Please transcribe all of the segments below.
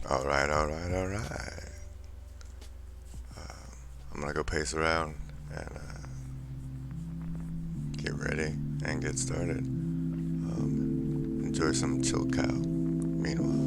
Alright, alright, alright. I'm gonna go pace around and get ready and get started. Enjoy some chill cow. Meanwhile.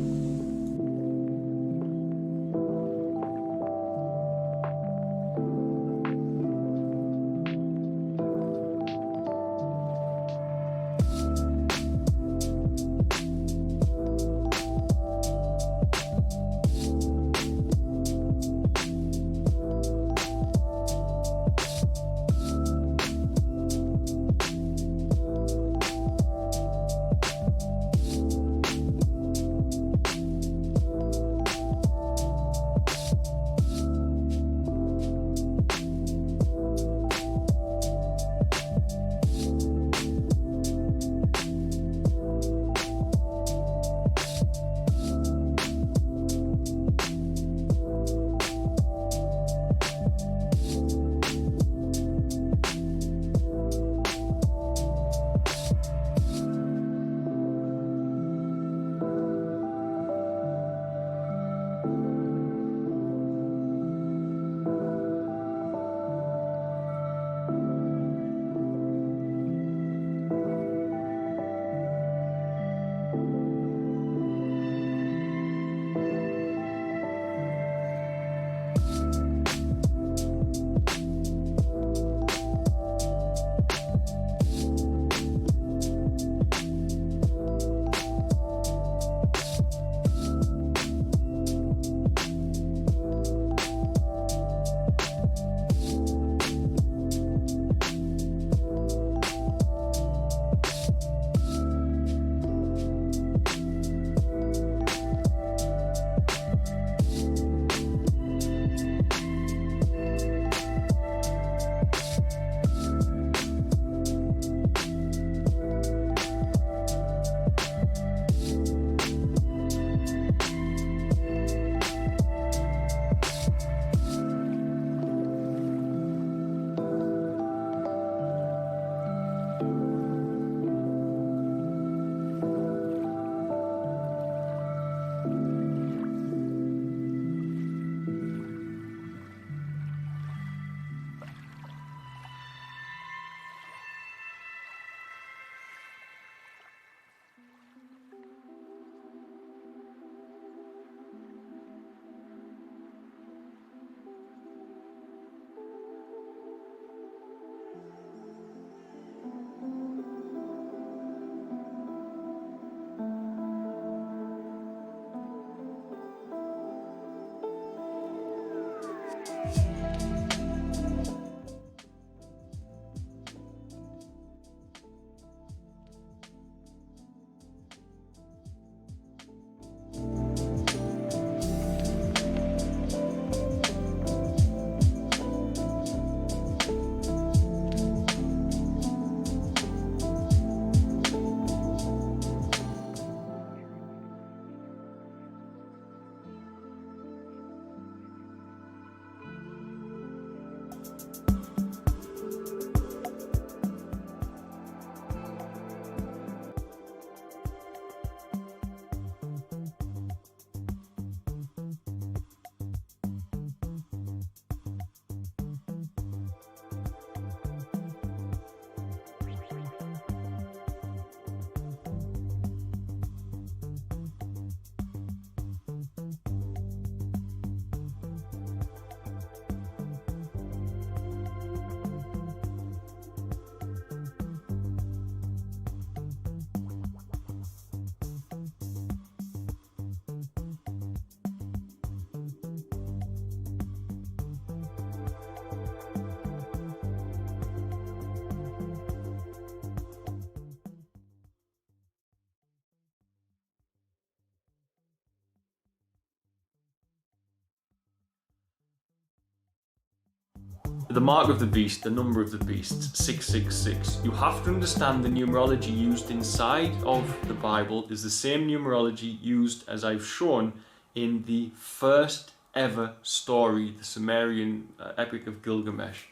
The mark of the beast, the number of the beast, 666. You have to understand the numerology used inside of the Bible is the same numerology used, as I've shown, in the first ever story, the Sumerian Epic of Gilgamesh.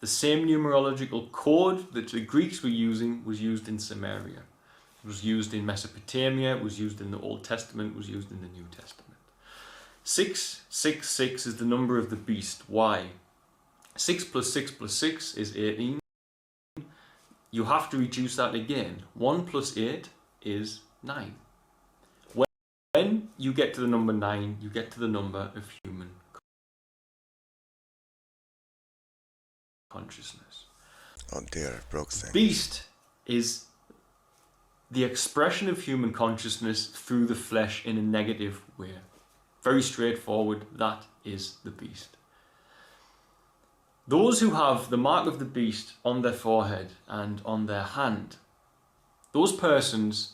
The same numerological code that the Greeks were using was used in Sumeria. It was used in Mesopotamia, it was used in the Old Testament, it was used in the New Testament. 666 is the number of the beast. Why? 6 plus 6 plus 6 is 18. You have to reduce that again. 1 plus 8 is 9. When you get to the number 9, you get to the number of human consciousness. Oh dear, I broke things. Beast is the expression of human consciousness through the flesh in a negative way. Very straightforward, that is the beast. Those who have the mark of the beast on their forehead and on their hand, those persons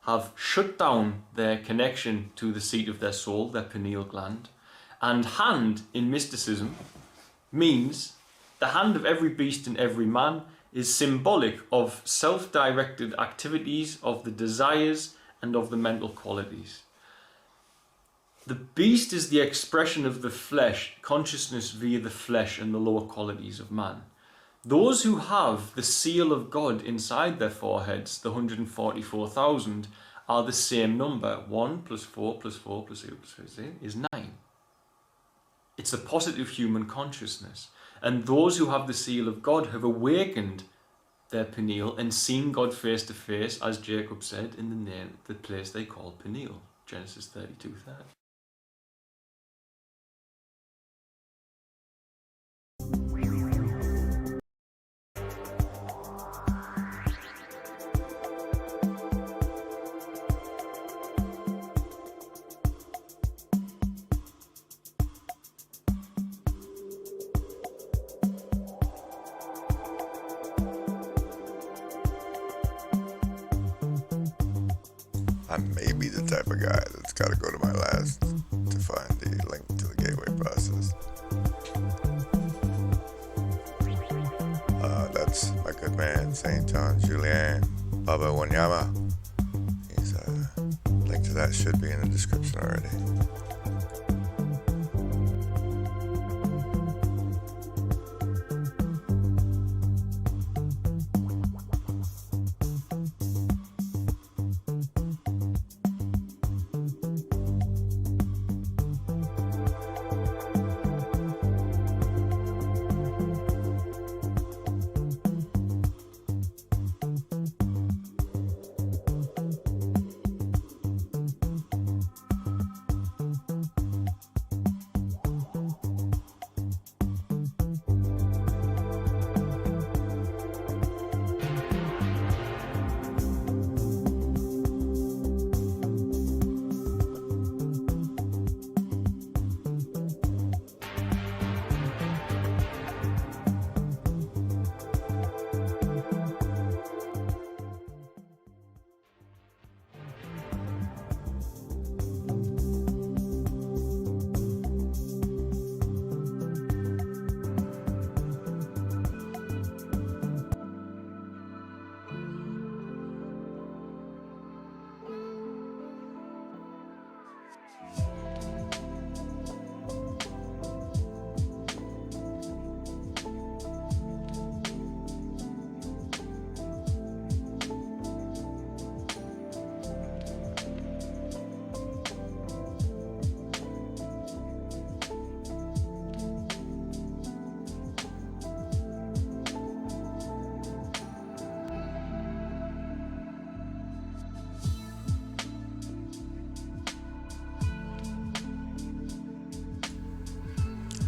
have shut down their connection to the seat of their soul, their pineal gland. And hand in mysticism means the hand of every beast and every man is symbolic of self-directed activities, of the desires and of the mental qualities. The beast is the expression of the flesh, consciousness via the flesh and the lower qualities of man. Those who have the seal of God inside their foreheads, the 144,000, are the same number. 1 plus 4 plus 4 plus 8 plus 8 is 9. It's a positive human consciousness. And those who have the seal of God have awakened their pineal and seen God face to face, as Jacob said, in the place they call pineal. Genesis 32:30. I may be the type of guy that's got to go to my last to find the link to the gateway process. That's my good man, St. John Julian, Baba Wanyama. He's link to that should be in the description already.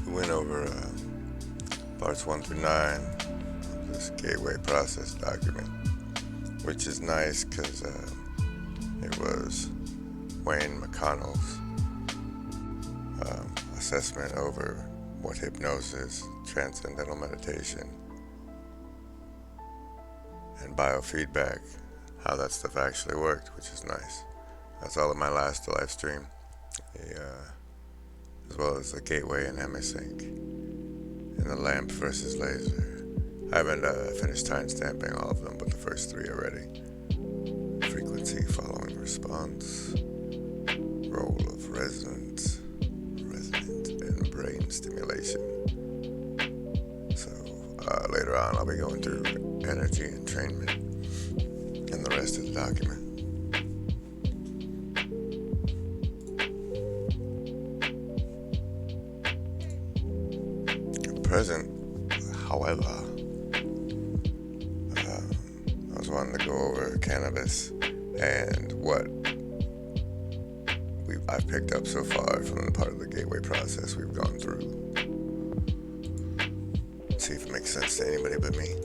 We went over parts 1 through 9 of this gateway process document, which is nice because it was Wayne McConnell's assessment over what hypnosis, transcendental meditation, and biofeedback, how that stuff actually worked, which is nice. That's all in my last live stream, as well as the gateway and hemisync, and the lamp versus laser. I haven't finished timestamping all of them, but the first 3 already. Frequency following response, role of resonant and brain stimulation. So later on I'll be going through energy entrainment and the rest of the document. present. However, I was wanting to go over cannabis and what I've picked up so far from the part of the gateway process we've gone through. See if it makes sense to anybody but me.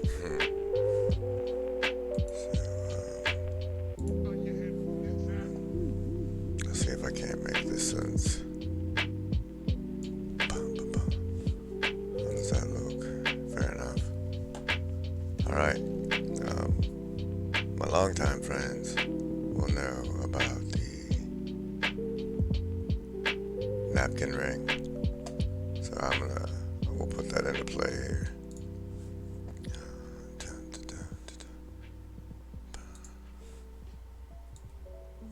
Let's see if I can't make this sense. How does that look? Fair enough. Alright. My longtime friends will know about the napkin ring. So we'll put that into play here.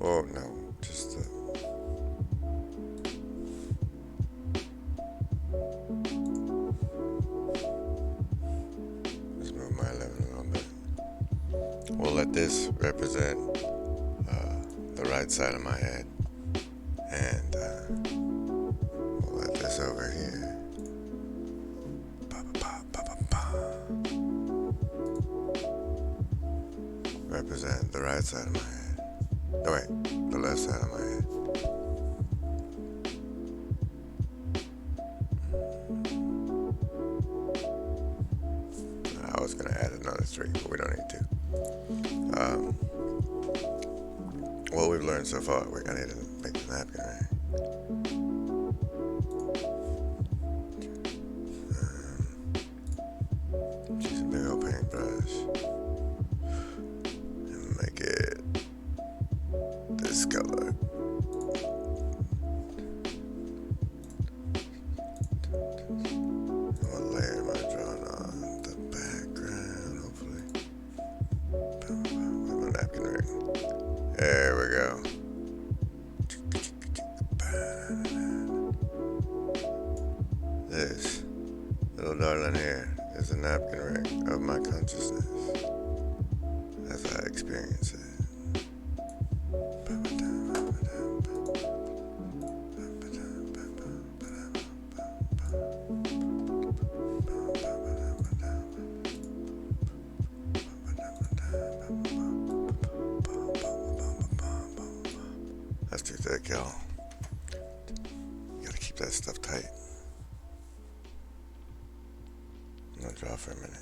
Oh no, just let's move my 11 a little bit. We'll let this represent the right side of my head, and we'll let this over here represent the right side of my head. Oh wait, the left side of my head. I was gonna add another 3, but we don't need to. What we've learned so far, we're gonna need to make the napkin ring. Use a big old paintbrush and make it this color. What layer am I drawing on? The background, hopefully. With my napkin ring. There we go. This little darling here is the napkin ring of my consciousness as I experience it. That's too thick, y'all. You gotta keep that stuff tight. I'm gonna draw for a minute.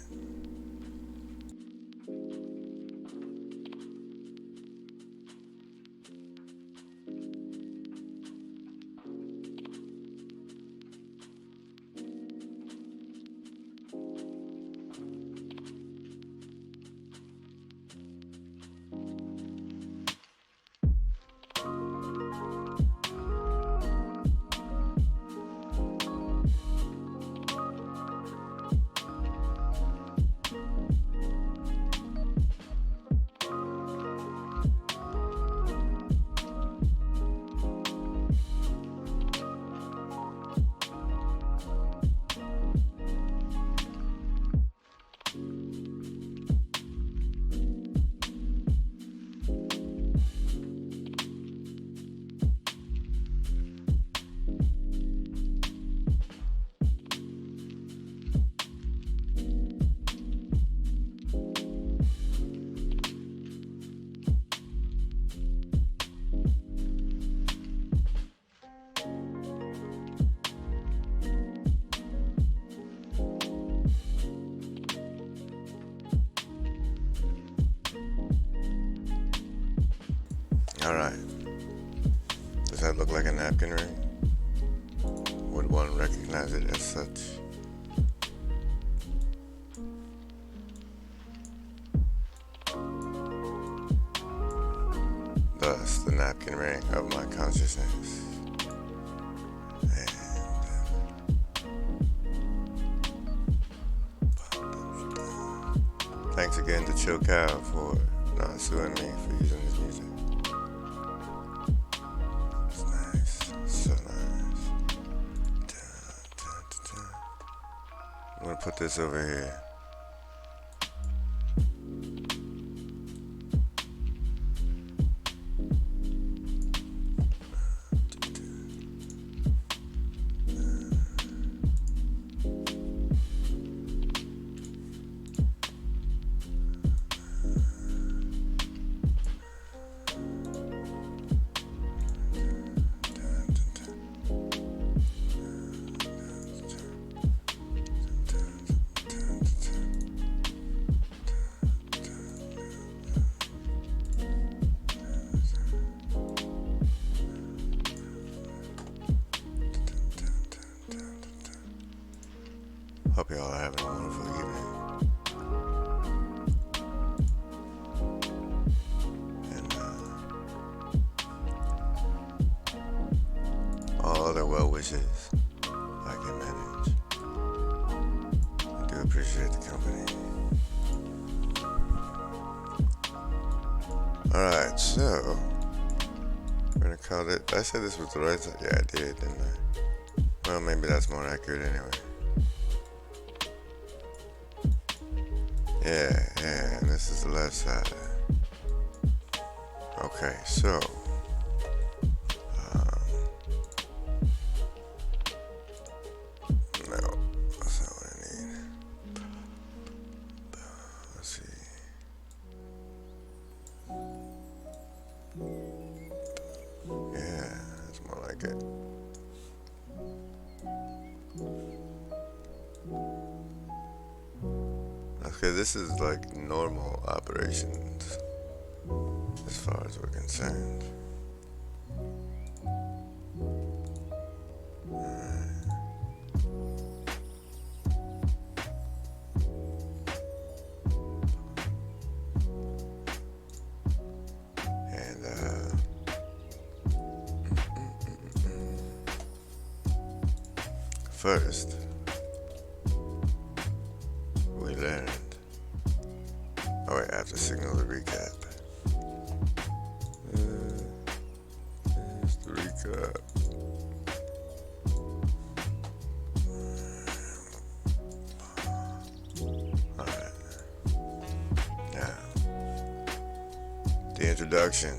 Alright. Does that look like a napkin ring? Would one recognize it as such? Thus, the napkin ring of my consciousness. Thanks again to Chill Cow for not suing me for using this music. It's nice, so nice. I'm gonna put this over here. Hope y'all are having a wonderful evening. And all other well wishes I can manage. I do appreciate the company. Alright, so we're gonna call it. Did I say this was the right side? Yeah, I did, didn't I? Well, maybe that's more accurate anyway. Yeah, and this is the left side. Okay, so no, that's not what I need. Let's see. Yeah, that's more like it. Okay, this is like normal operations as far as we're concerned. And first we learned. Oh wait, I have to signal the recap. Here's the recap. Alright. Now, the introduction.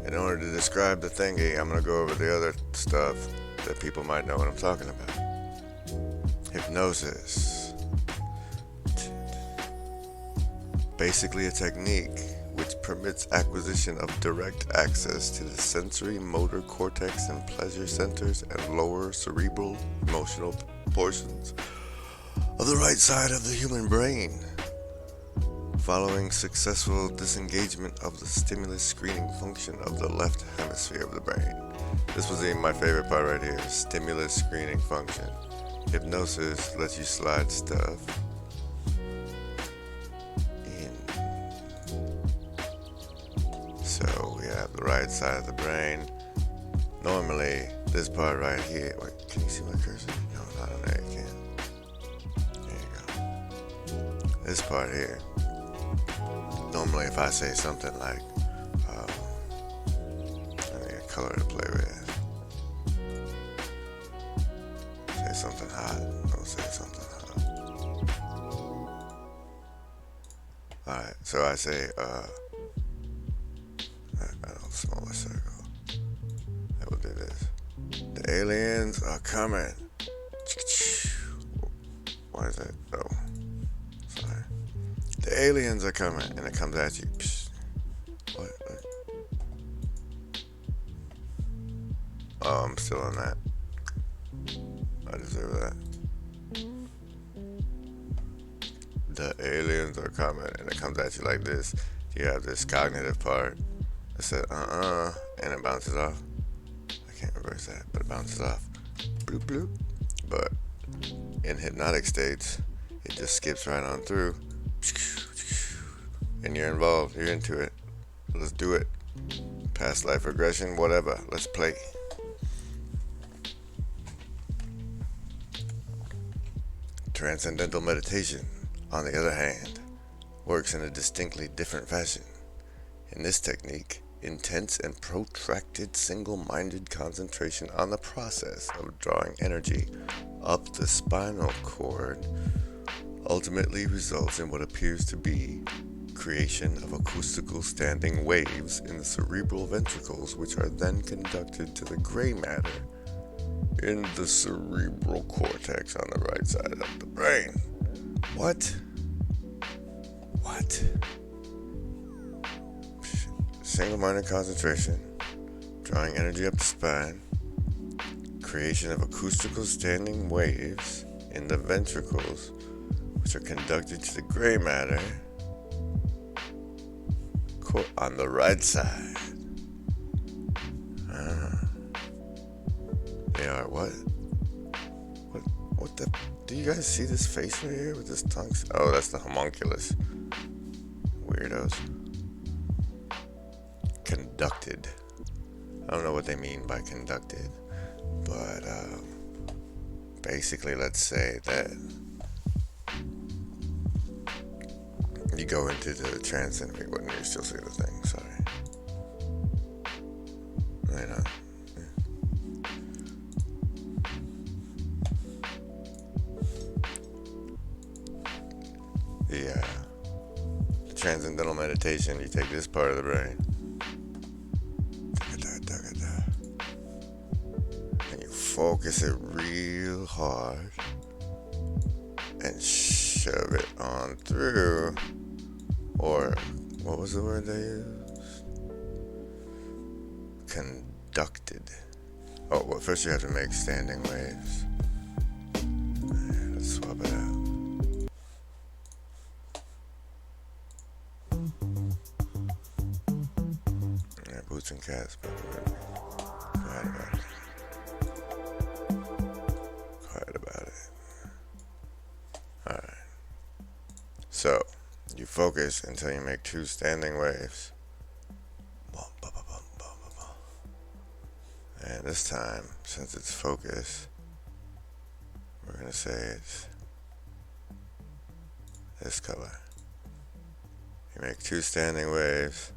In order to describe the thingy, I'm going to go over the other stuff that people might know what I'm talking about. Hypnosis. Basically a technique which permits acquisition of direct access to the sensory motor cortex and pleasure centers and lower cerebral emotional portions of the right side of the human brain, following successful disengagement of the stimulus screening function of the left hemisphere of the brain. This was my favorite part right here, stimulus screening function. Hypnosis lets you slide stuff in. So we have the right side of the brain. Normally, this part right here, wait, can you see my cursor? No, not on there, you can't. There you go. This part here. Normally, if I say something like, I need a color to play with. Say something hot. Don't say something hot. Alright, so I say, I don't smaller circle. I will do this. The aliens are coming. Why is that? Oh, sorry. The aliens are coming, and it comes at you. Psh. What? Oh, I'm still on that. I deserve that. The aliens are coming, and it comes at you like this. You have this cognitive part that says, and it bounces off. I can't reverse that, but it bounces off. Bloop, bloop. But in hypnotic states, it just skips right on through. And you're involved, you're into it. Let's do it. Past life regression, whatever. Let's play. Transcendental meditation, on the other hand, works in a distinctly different fashion. In this technique, intense and protracted single-minded concentration on the process of drawing energy up the spinal cord ultimately results in what appears to be creation of acoustical standing waves in the cerebral ventricles, which are then conducted to the gray matter in the cerebral cortex on the right side of the brain. What? Single-minded concentration, drawing energy up the spine, creation of acoustical standing waves in the ventricles, which are conducted to the gray matter on the right side. They are what? What the Do you guys see this face right here with this tongue? Oh, that's the homunculus. Weirdos. Conducted. I don't know what they mean by conducted, but basically, let's say that you go into the transcendent. Wait, you still see the thing? Sorry. Right on. The transcendental meditation, you take this part of the brain and you focus it real hard and shove it on through, or what was the word they used? Conducted. Oh, well, first you have to make standing waves. Yeah, let's swap it out. Yeah, boots and cats, but quiet about it. Quiet about it. Alright. So, you focus until you make 2 standing waves. And this time, since it's focus, we're going to say it's this color. You make 2 standing waves,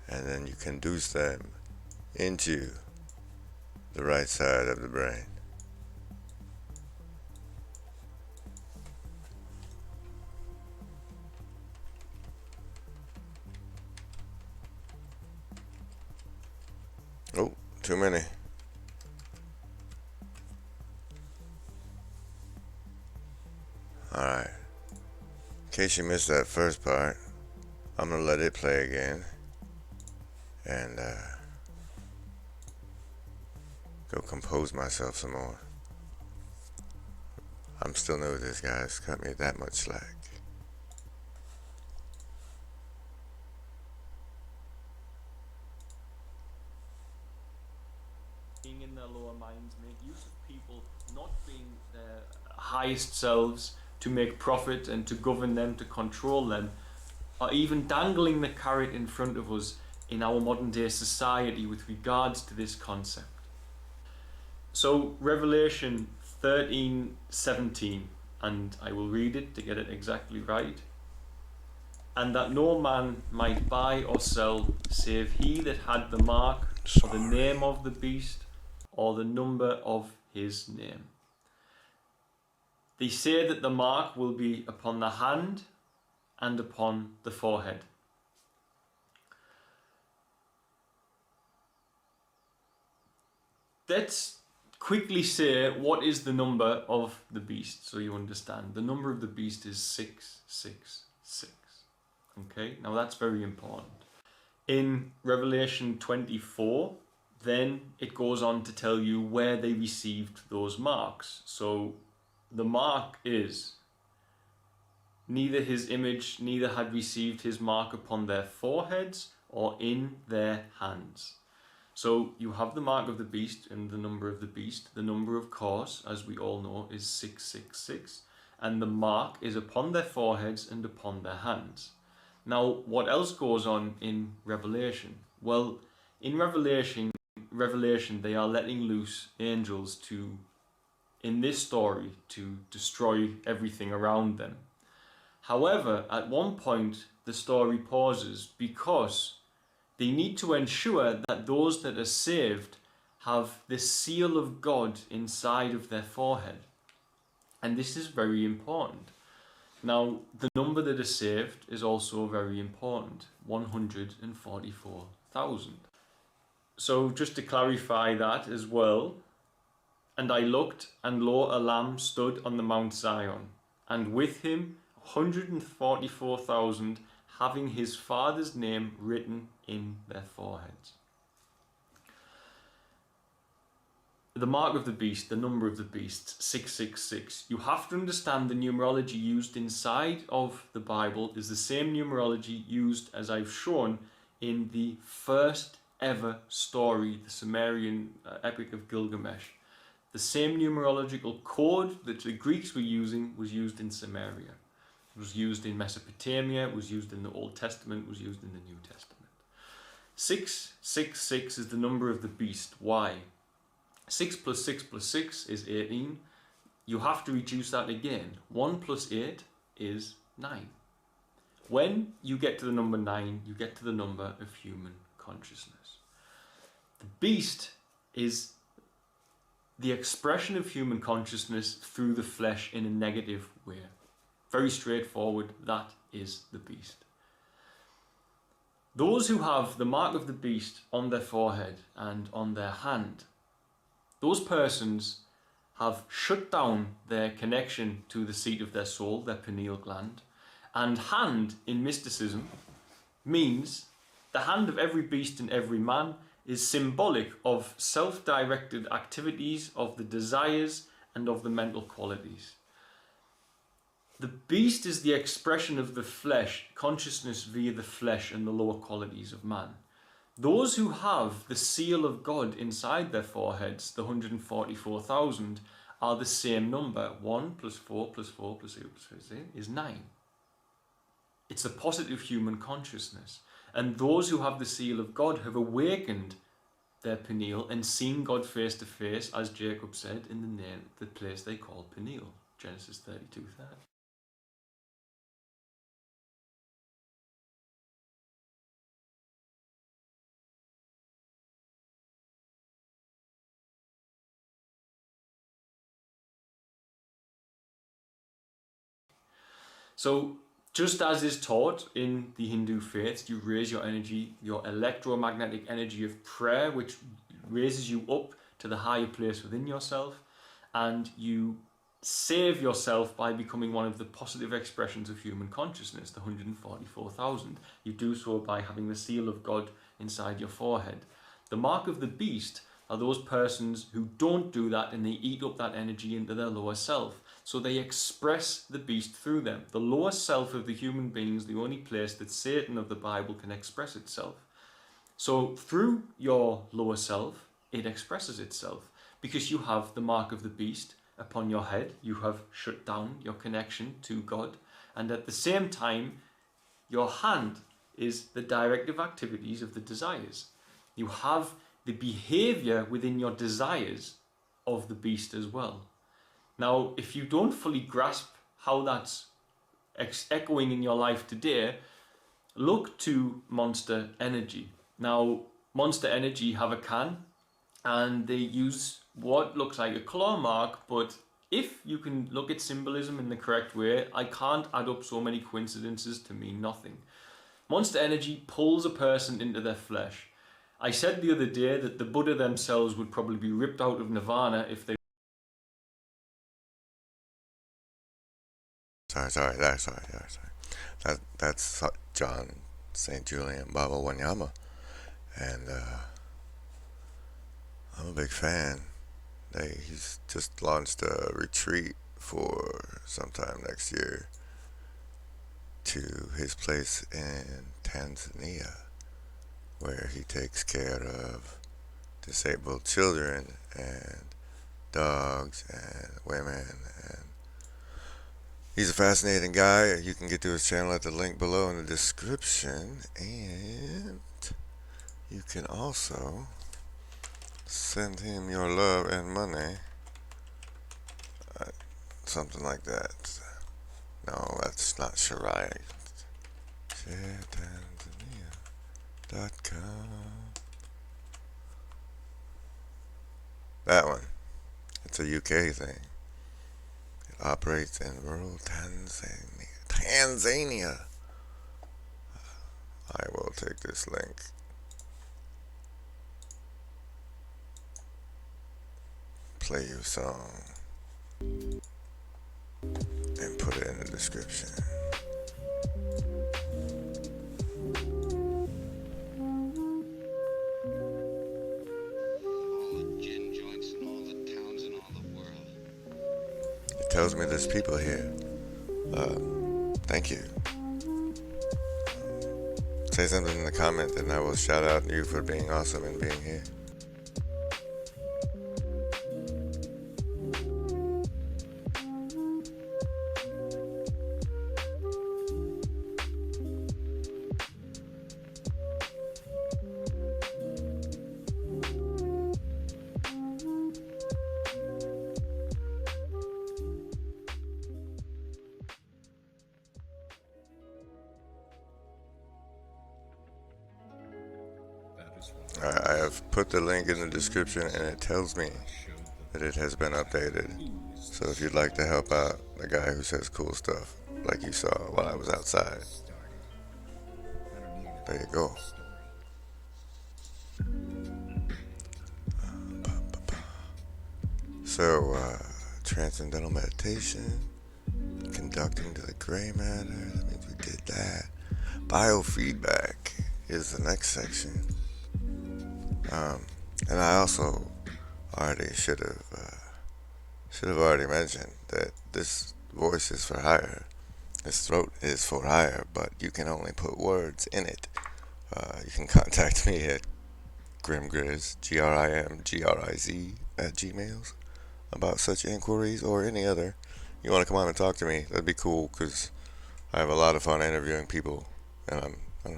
and then you conduce them into the right side of the brain. Oh, too many. Alright. In case you missed that first part, I'm gonna let it play again. And go compose myself some more. I'm still new with this, guys. Cut me that much slack. Being in their lower minds, make use of people not being their highest selves to make profit and to govern them, to control them, or even dangling the carrot in front of us in our modern day society with regards to this concept. So Revelation 13:17, and I will read it to get it exactly right. And that no man might buy or sell save he that had the mark or the name of the beast or the number of his name. They say that the mark will be upon the hand and upon the forehead. Let's quickly say what is the number of the beast, so you understand. The number of the beast is 666. Okay, now that's very important. In Revelation 24, then it goes on to tell you where they received those marks. So the mark is neither his image, neither had received his mark upon their foreheads or in their hands. So you have the mark of the beast and the number of the beast. The number, of course, as we all know, is 666. And the mark is upon their foreheads and upon their hands. Now, what else goes on in Revelation? Well, in Revelation, they are letting loose angels to, in this story, to destroy everything around them. However, at one point, the story pauses because they need to ensure that those that are saved have the seal of God inside of their forehead. And this is very important. Now, the number that are saved is also very important, 144,000. So just to clarify that as well, and I looked, and lo, a lamb stood on the Mount Zion, and with him 144,000 having his Father's name written in their foreheads. The mark of the beast, the number of the beast, 666. You have to understand the numerology used inside of the Bible is the same numerology used as I've shown in the first ever story, the Sumerian Epic of Gilgamesh. The same numerological code that the Greeks were using was used in Samaria. It was used in Mesopotamia, it was used in the Old Testament, it was used in the New Testament. 666 is the number of the beast. Why? 6 plus 6 plus 6 is 18. You have to reduce that again. 1 plus 8 is 9. When you get to the number 9, you get to the number of human consciousness. The beast is the expression of human consciousness through the flesh in a negative way. Very straightforward, that is the beast. Those who have the mark of the beast on their forehead and on their hand, those persons have shut down their connection to the seat of their soul, their pineal gland. And hand in mysticism means the hand of every beast and every man is symbolic of self-directed activities, of the desires and of the mental qualities. The beast is the expression of the flesh, consciousness via the flesh and the lower qualities of man. Those who have the seal of God inside their foreheads, the 144,000, are the same number. 1 plus 4 plus 4 plus 8 plus 8 is 9. It's a positive human consciousness. And those who have the seal of God have awakened their pineal and seen God face to face, as Jacob said, in the place they call pineal. Genesis 32:30. So, just as is taught in the Hindu faith, you raise your energy, your electromagnetic energy of prayer, which raises you up to the higher place within yourself, and you save yourself by becoming one of the positive expressions of human consciousness, the 144,000. You do so by having the seal of God inside your forehead. The mark of the beast are those persons who don't do that, and they eat up that energy into their lower self. So they express the beast through them. The lower self of the human being is the only place that Satan of the Bible can express itself. So through your lower self, it expresses itself because you have the mark of the beast upon your head. You have shut down your connection to God. And at the same time, your hand is the directive activities of the desires. You have the behavior within your desires of the beast as well. Now, if you don't fully grasp how that's echoing in your life today, look to Monster Energy. Now, Monster Energy have a can, and they use what looks like a claw mark, but if you can look at symbolism in the correct way, I can't add up so many coincidences to mean nothing. Monster Energy pulls a person into their flesh. I said the other day that the Buddha themselves would probably be ripped out of Nirvana if they... Sorry. That's John St. Julian Baba Wanyama. And I'm a big fan. He's just launched a retreat for sometime next year to his place in Tanzania, where he takes care of disabled children and dogs and women, and he's a fascinating guy. You can get to his channel at the link below in the description, and you can also send him your love and money, something like that. No, that's not Shirai. ShareTanzania.com. That one. It's a UK thing. It operates in rural Tanzania. I will take this link. Play your song and put it in the description. It tells me there's people here. Thank you. Say something in the comment and I will shout out you for being awesome and being here. I have put the link in the description and it tells me that it has been updated. So if you'd like to help out the guy who says cool stuff, like you saw while I was outside, there you go. So, transcendental meditation, conducting to the gray matter, that means we did that. Biofeedback is the next section. And I also already should have already mentioned that this voice is for hire. This throat is for hire, but you can only put words in it. You can contact me at grimgriz, GRIMGRIZ, at gmails about such inquiries or any other. You want to come on and talk to me, that'd be cool, because I have a lot of fun interviewing people, and I'm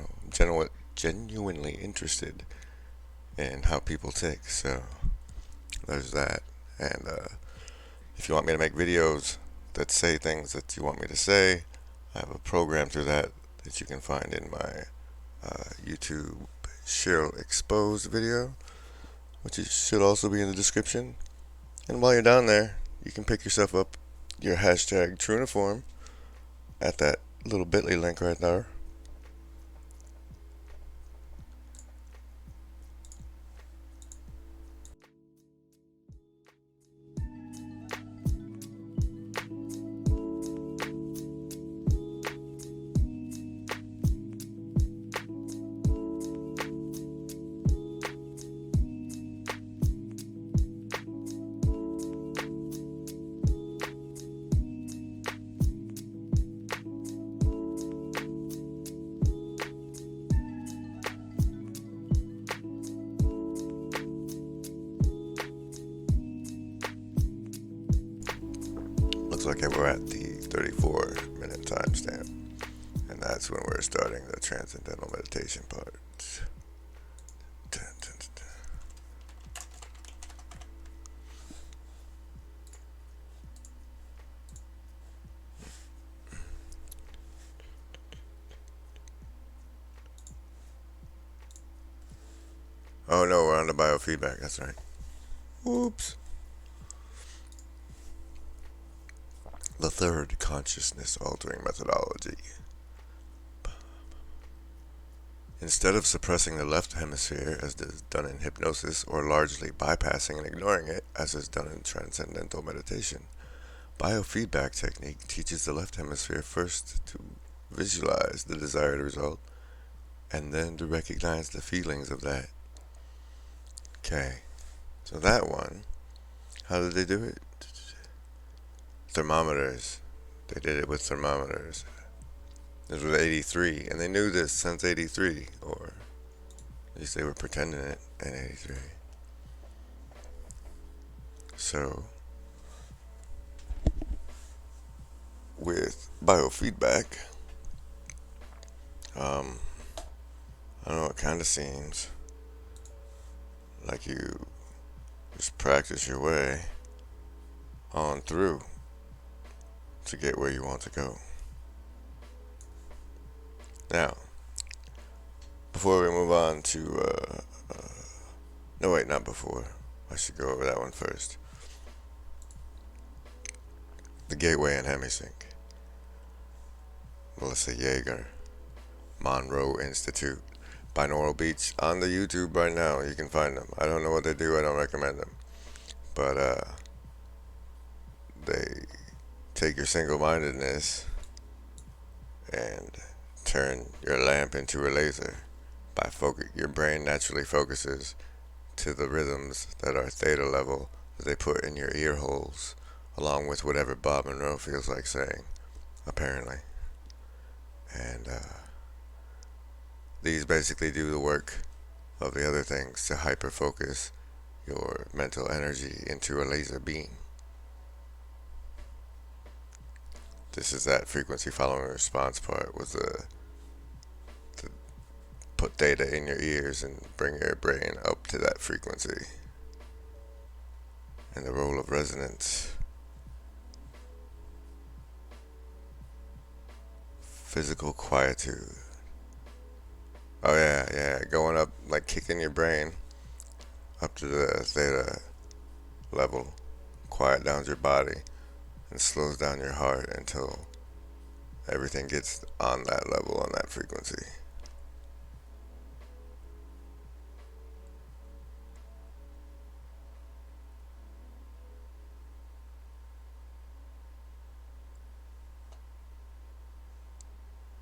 genuinely interested in how people tick, so there's that. And if you want me to make videos that say things that you want me to say, I have a program through that you can find in my YouTube Cheryl Exposed video, which should also be in the description. And while you're down there, you can pick yourself up your hashtag Truniform at that little bit.ly link right there. Looks like we're at the 34-minute timestamp, and that's when we're starting the transcendental meditation part. Dun, dun, dun, dun. Oh no, we're on the biofeedback, that's right. Oops. The third consciousness altering methodology. Instead of suppressing the left hemisphere as is done in hypnosis, or largely bypassing and ignoring it as is done in transcendental meditation, biofeedback technique teaches the left hemisphere first to visualize the desired result and then to recognize the feelings of that. Okay, so that one, how did they do it? Thermometers. They did it with thermometers. This was 83, and they knew this since 83, or at least they were pretending it in 83. So, with biofeedback, I don't know, it kind of seems like you just practice your way on through to get where you want to go. Now, before we move on to, no wait, not before. I should go over that one first. The Gateway and Hemisync. Melissa Yeager, Monroe Institute, Binaural Beats on the YouTube right now. You can find them. I don't know what they do. I don't recommend them. But they take your single-mindedness and turn your lamp into a laser. Your brain naturally focuses to the rhythms that are theta level that they put in your ear holes, along with whatever Bob Monroe feels like saying, apparently. And these basically do the work of the other things to hyper-focus your mental energy into a laser beam. This is that frequency following response part, was to put data in your ears and bring your brain up to that frequency. And the role of resonance. Physical quietude. Oh yeah, going up, like kicking your brain up to the theta level, quiet downs your body and slows down your heart until everything gets on that level, on that frequency.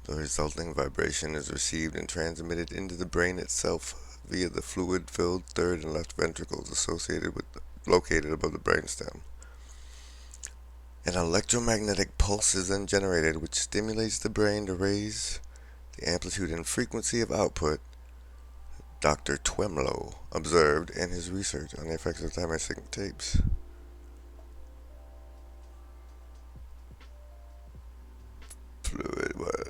The resulting vibration is received and transmitted into the brain itself via the fluid-filled third and left ventricles located above the brainstem. An electromagnetic pulse is then generated which stimulates the brain to raise the amplitude and frequency of output, Dr. Twemlow observed in his research on the effects of thymic tapes. Fluid, what?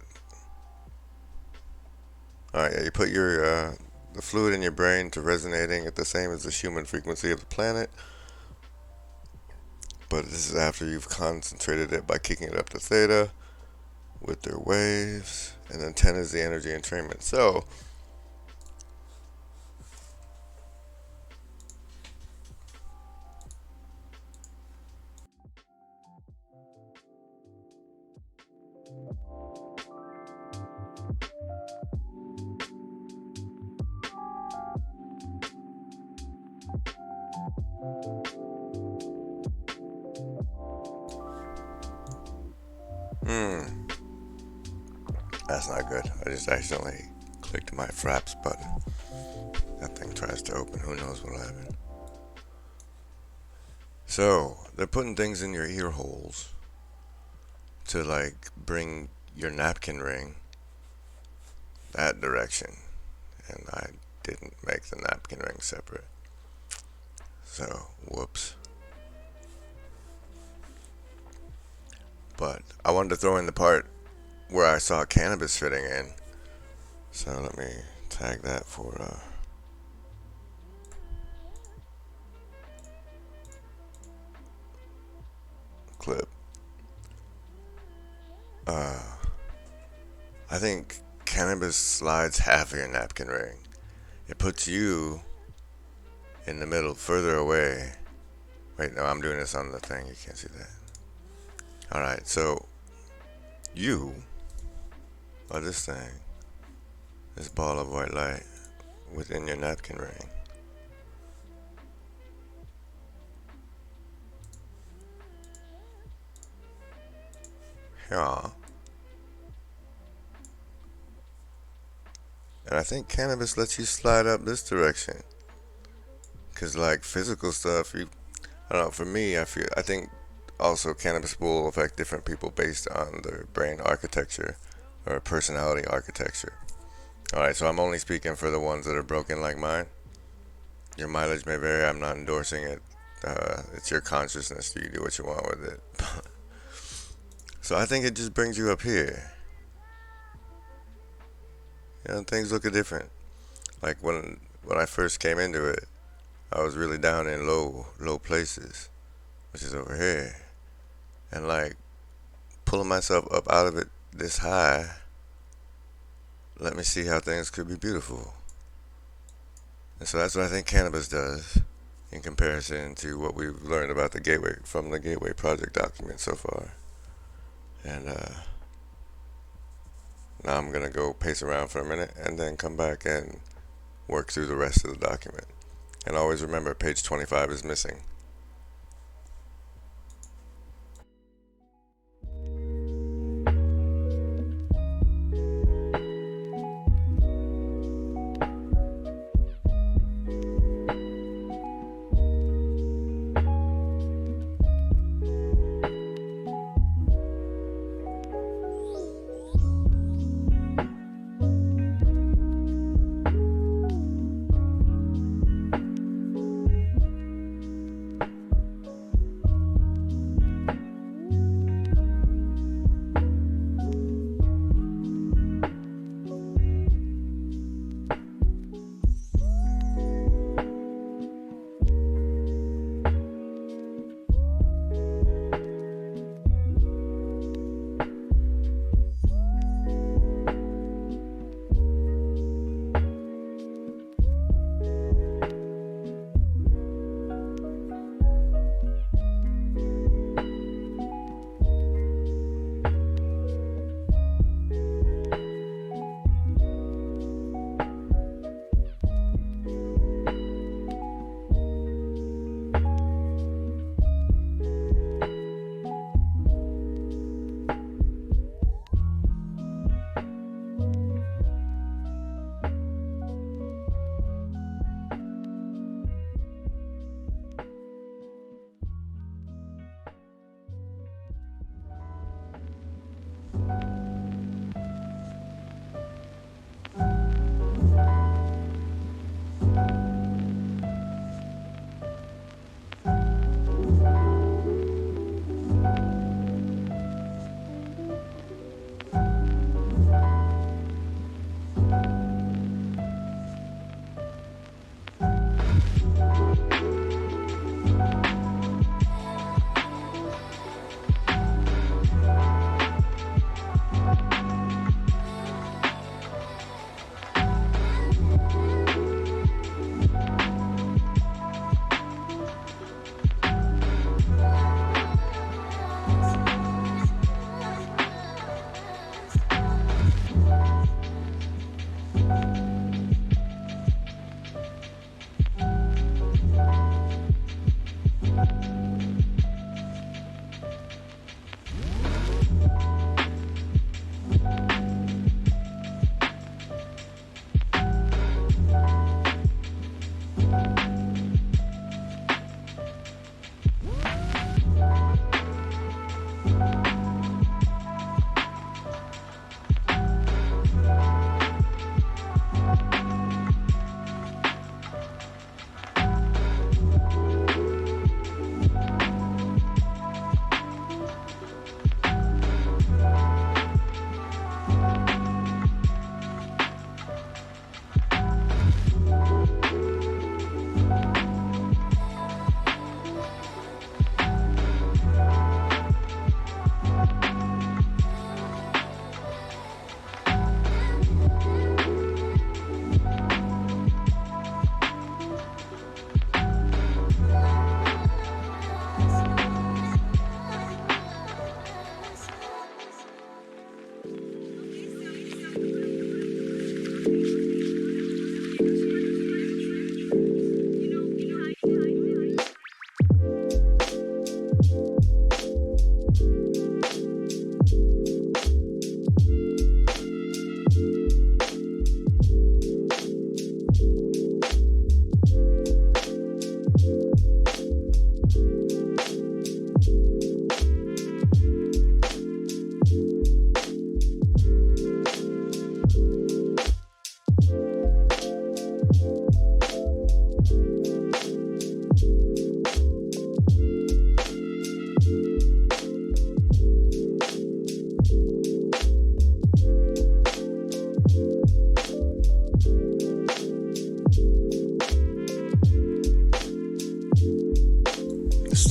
Alright, yeah, you put the fluid in your brain to resonating at the same as the human frequency of the planet, but this is after you've concentrated it by kicking it up to theta with their waves, and then 10 is the energy entrainment. So, that's not good. I just accidentally clicked my fraps button. That thing tries to open, who knows what'll happen. So, they're putting things in your ear holes to like bring your napkin ring that direction. And I didn't make the napkin ring separate. So, whoops. But I wanted to throw in the part where I saw cannabis fitting in. So let me tag that for clip. I think cannabis slides half of your napkin ring. It puts you in the middle, further away. Wait, no, I'm doing this on the thing. You can't see that. Alright, so you are this thing. This ball of white light within your napkin ring. Yeah. And I think cannabis lets you slide up this direction. Cause like physical stuff, I don't know, for me, I think also cannabis will affect different people based on their brain architecture or personality architecture. Alright, so I'm only speaking for the ones that are broken like mine. Your mileage may vary, I'm not endorsing it. It's your consciousness, you do what you want with it. So I think it just brings you up here. You know, things look different. Like when I first came into it, I was really down in low places, which is over here. And like pulling myself up out of it this high, let me see how things could be beautiful. And so that's what I think cannabis does in comparison to what we've learned about the Gateway, from the Gateway Project document so far. And now I'm going to go pace around for a minute and then come back and work through the rest of the document. And always remember, page 25 is missing.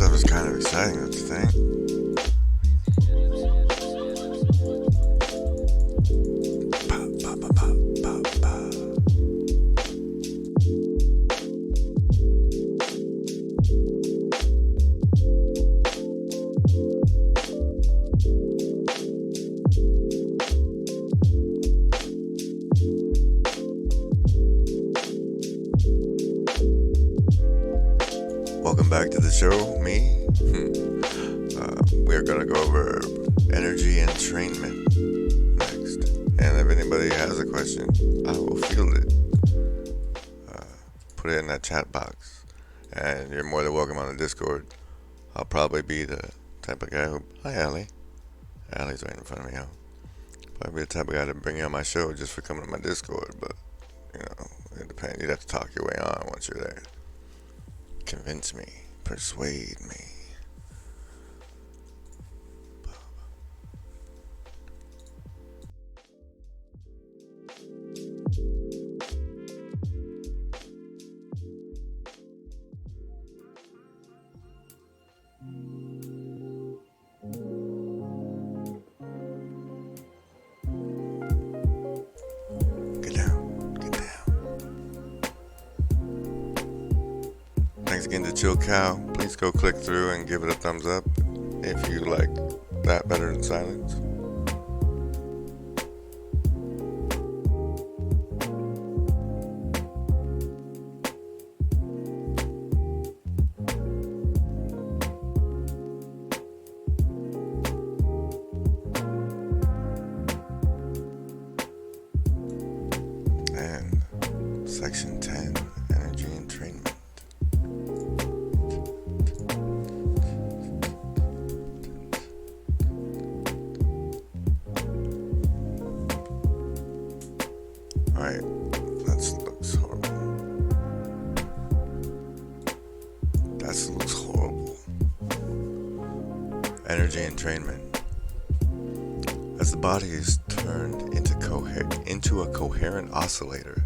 stuff is kind of exciting, don't you think? Pa, pa, pa, pa, pa, pa. Welcome back to the show, me. We're gonna go over energy entrainment next. And if anybody has a question, I will field it. Put it in that chat box. And you're more than welcome on the Discord. I'll probably be the type of guy who... Hi, Allie. Allie's right in front of me, Probably be the type of guy to bring you on my show just for coming to my Discord. But, it depends. You'd have to talk your way on once you're there. Convince me. Persuade me. Get down. Get down. Thanks again to Chill Cow. Please go click through and give it a thumbs up if you like that better than silence. And Section 10, Energy Entrainment. Alright, that looks horrible. That looks horrible. Energy entrainment. As the body is turned into a coherent oscillator,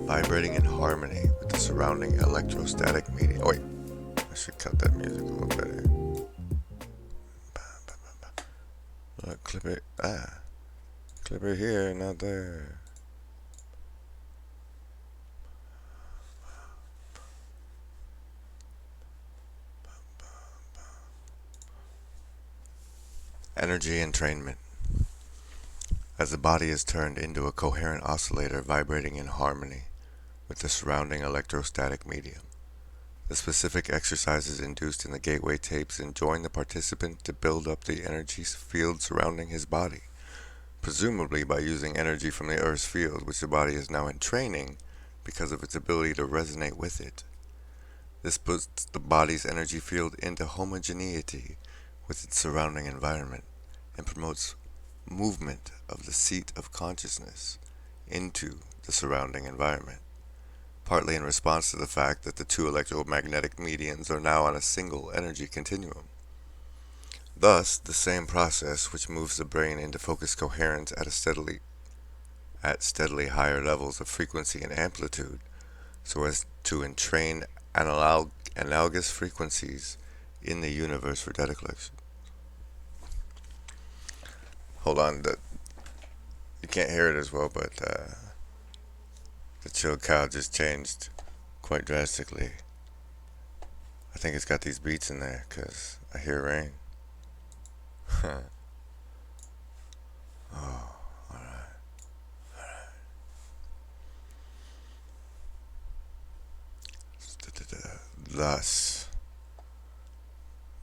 vibrating in harmony with the surrounding electrostatic medium. Oh wait, I should cut that music a little better. Look, clip it. Clip it here, not there. Energy entrainment. As the body is turned into a coherent oscillator vibrating in harmony with the surrounding electrostatic medium, the specific exercises induced in the gateway tapes enjoin the participant to build up the energy field surrounding his body, presumably by using energy from the Earth's field, which the body is now in training because of its ability to resonate with it. This puts the body's energy field into homogeneity with its surrounding environment and promotes movement of the seat of consciousness into the surrounding environment, partly in response to the fact that the two electromagnetic medians are now on a single energy continuum. Thus, the same process which moves the brain into focused coherence at steadily higher levels of frequency and amplitude, so as to entrain analogous frequencies in the universe for data collection. Hold on, you can't hear it as well, but the Chill Cow just changed quite drastically. I think it's got these beats in there, because I hear rain. Oh, alright.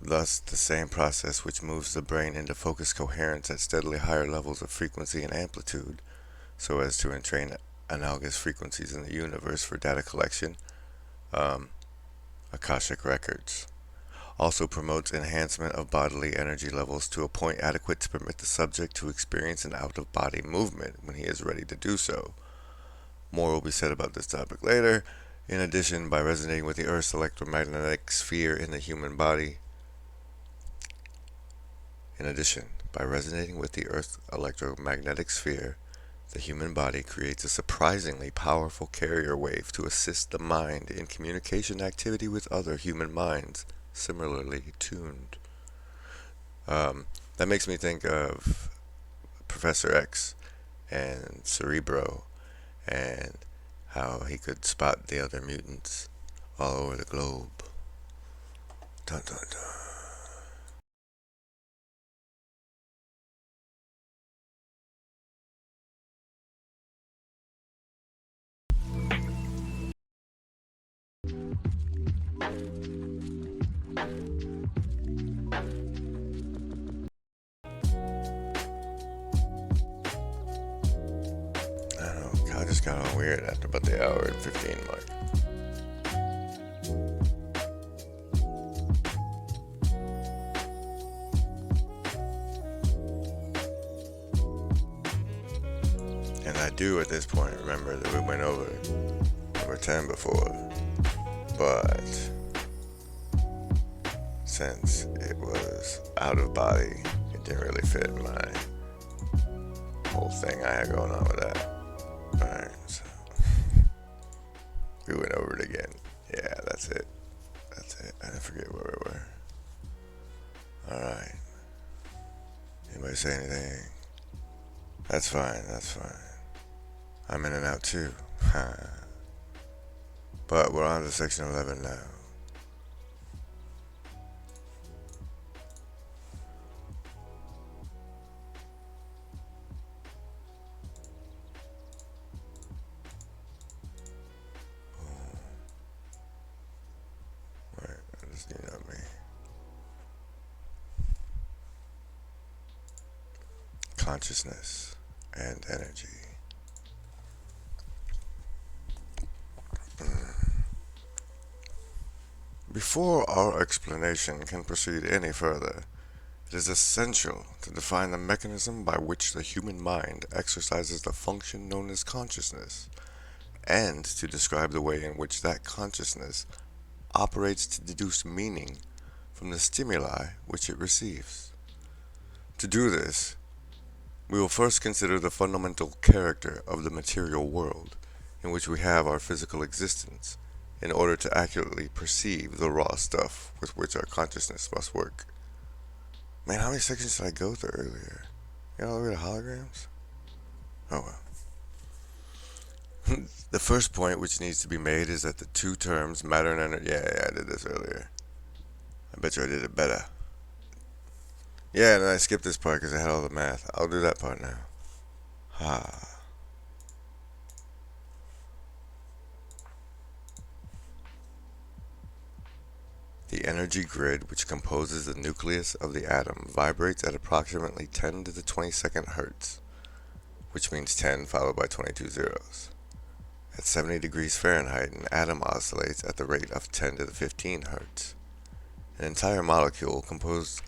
Thus, the same process which moves the brain into focused coherence at steadily higher levels of frequency and amplitude, so as to entrain analogous frequencies in the universe for data collection, Akashic records, also promotes enhancement of bodily energy levels to a point adequate to permit the subject to experience an out-of-body movement when he is ready to do so. More will be said about this topic later. In addition, by resonating with the Earth's electromagnetic sphere in the human body, the human body creates a surprisingly powerful carrier wave to assist the mind in communication activity with other human minds, similarly tuned. That makes me think of Professor X and Cerebro and how he could spot the other mutants all over the globe. Dun dun dun. I don't know, I just got all weird after about the hour and 15 mark. And I do at this point remember that we went over number 10 before, but since it was out of body, it didn't really fit my whole thing I had going on with that. Alright, so we went over it again. Yeah, that's it. I didn't forget where we were. Alright. Anybody say anything? That's fine. I'm in and out too. But we're on to section 11 now. Wait, I just need up me. Consciousness and energy. Before our explanation can proceed any further, it is essential to define the mechanism by which the human mind exercises the function known as consciousness, and to describe the way in which that consciousness operates to deduce meaning from the stimuli which it receives. To do this, we will first consider the fundamental character of the material world in which we have our physical existence, in order to accurately perceive the raw stuff with which our consciousness must work. Man, how many sections did I go through earlier? Got all the way to holograms? Oh well. The first point which needs to be made is that the two terms, matter and energy... Yeah, I did this earlier. I bet you I did it better. Yeah, and then I skipped this part because I had all the math. I'll do that part now. Ha. The energy grid which composes the nucleus of the atom vibrates at approximately 10 to the 22nd hertz, which means 10 followed by 22 zeros. At 70 degrees Fahrenheit, an atom oscillates at the rate of 10 to the 15 hertz. An entire molecule composed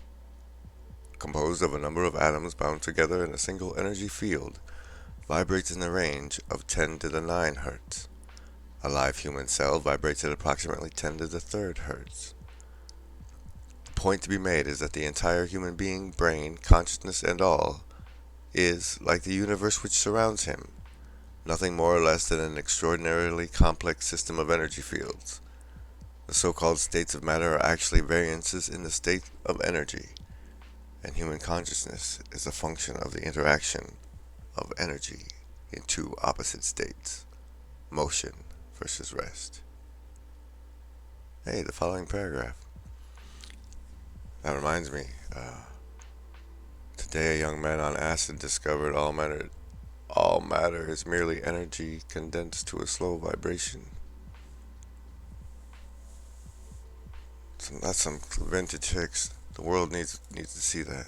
of a number of atoms bound together in a single energy field vibrates in the range of 10 to the 9 hertz. A live human cell vibrates at approximately 10 to the 3rd hertz. The point to be made is that the entire human being, brain, consciousness, and all is, like the universe which surrounds him, nothing more or less than an extraordinarily complex system of energy fields. The so-called states of matter are actually variances in the state of energy, and human consciousness is a function of the interaction of energy in two opposite states, motion versus rest. Hey, the following paragraph. That reminds me, today a young man on acid discovered all matter is merely energy condensed to a slow vibration. That's some vintage fix. The world needs to see that.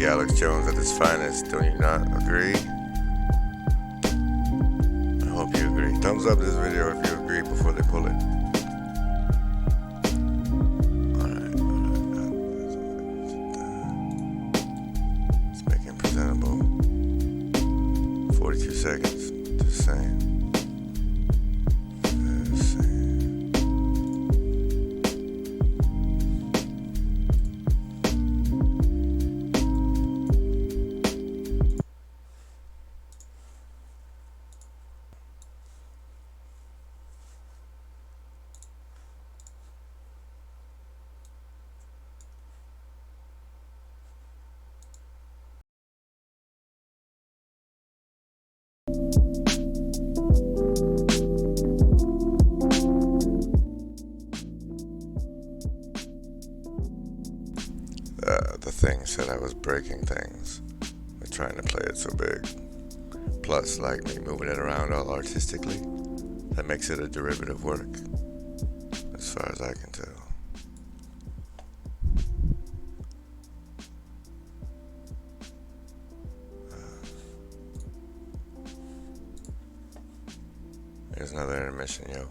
Alex Jones at his finest, don't you not agree? I hope you agree. Thumbs up this video if you agree before they pull it. Alright. Let's make him presentable. 42 seconds. Just saying. The thing said I was breaking things with trying to play it so big. Plus, like me moving it around all artistically, that makes it a derivative work, as far as I can tell. Here's another intermission, yo.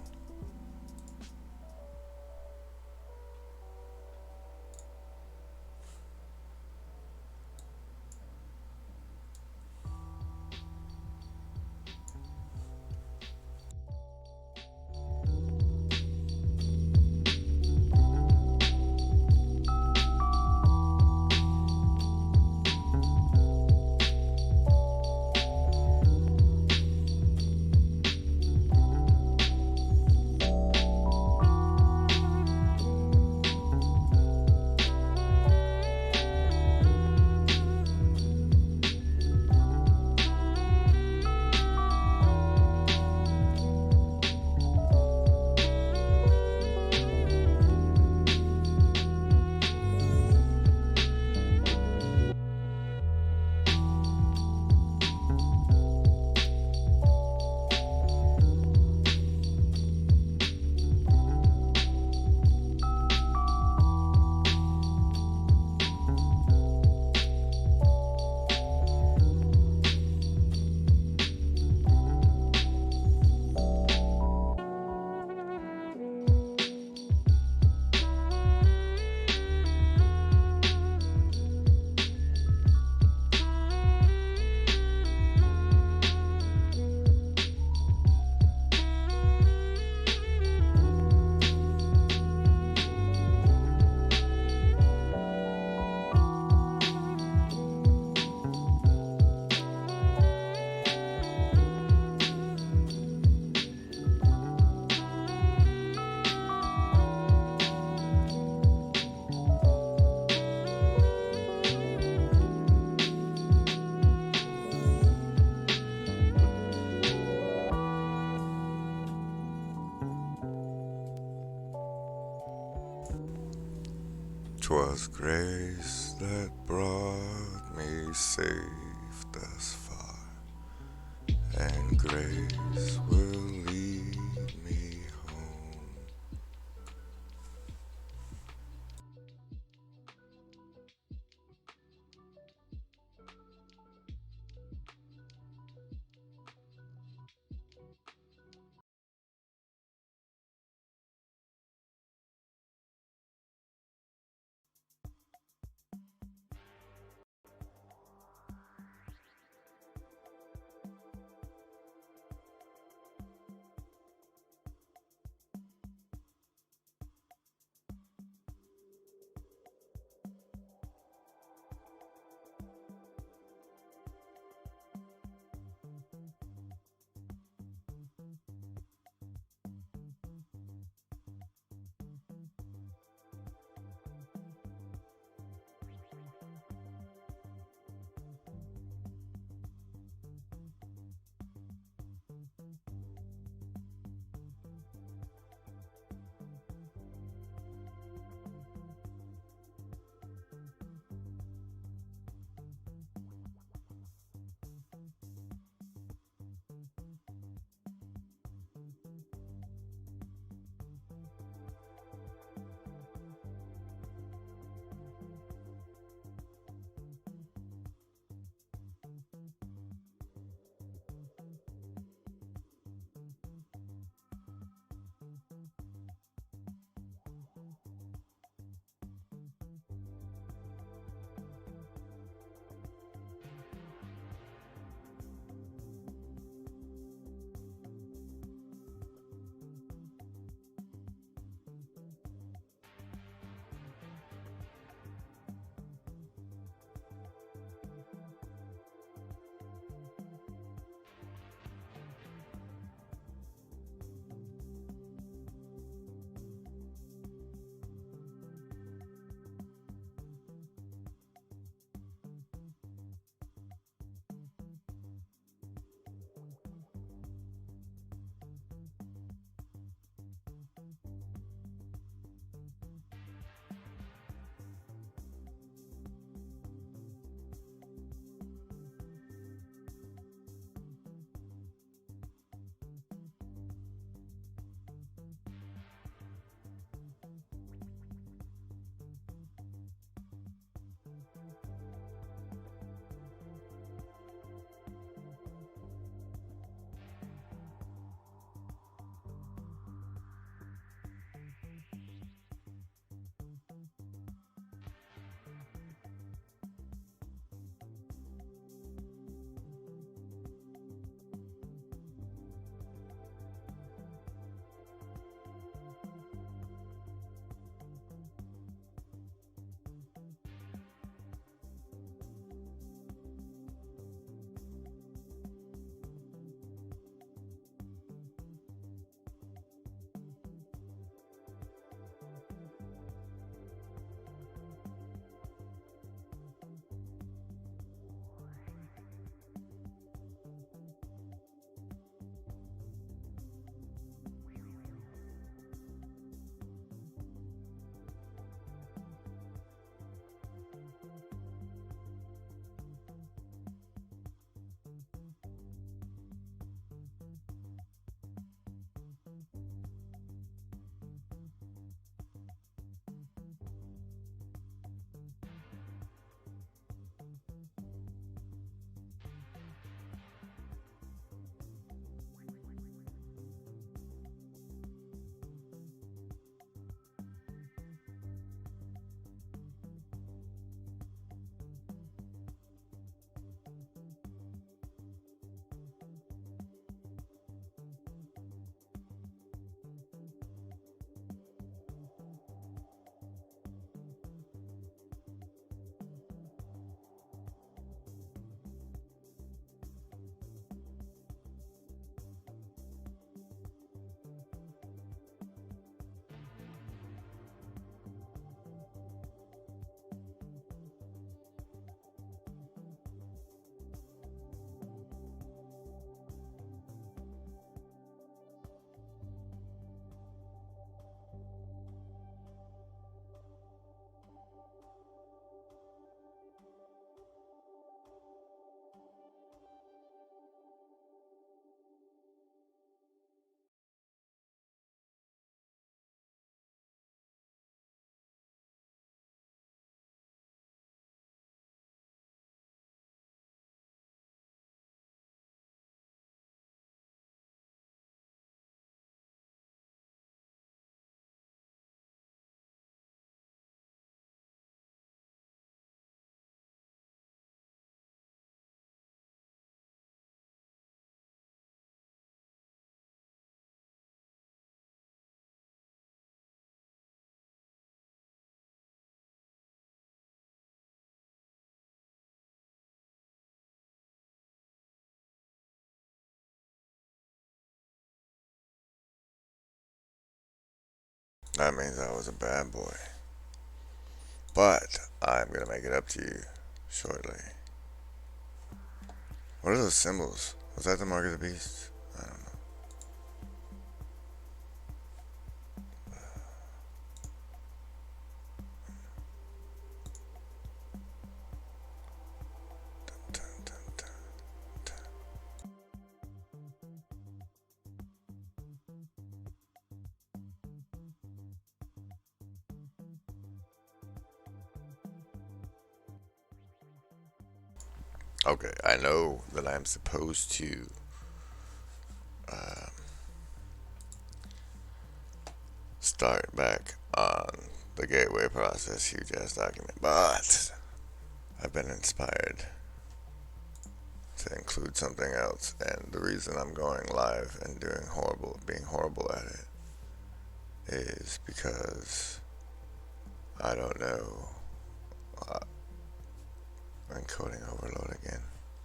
"'Twas grace that brought me safe thus far, and grace will lead me home." That means I was a bad boy. But I'm gonna make it up to you shortly. What are those symbols? Was that the mark of the beast? I don't know. Dun, dun, dun, dun. Okay, I know that I'm supposed to start back on the gateway process, huge ass document, but I've been inspired to include something else, and the reason I'm going live and being horrible at it, is because I don't know. Encoding overload again.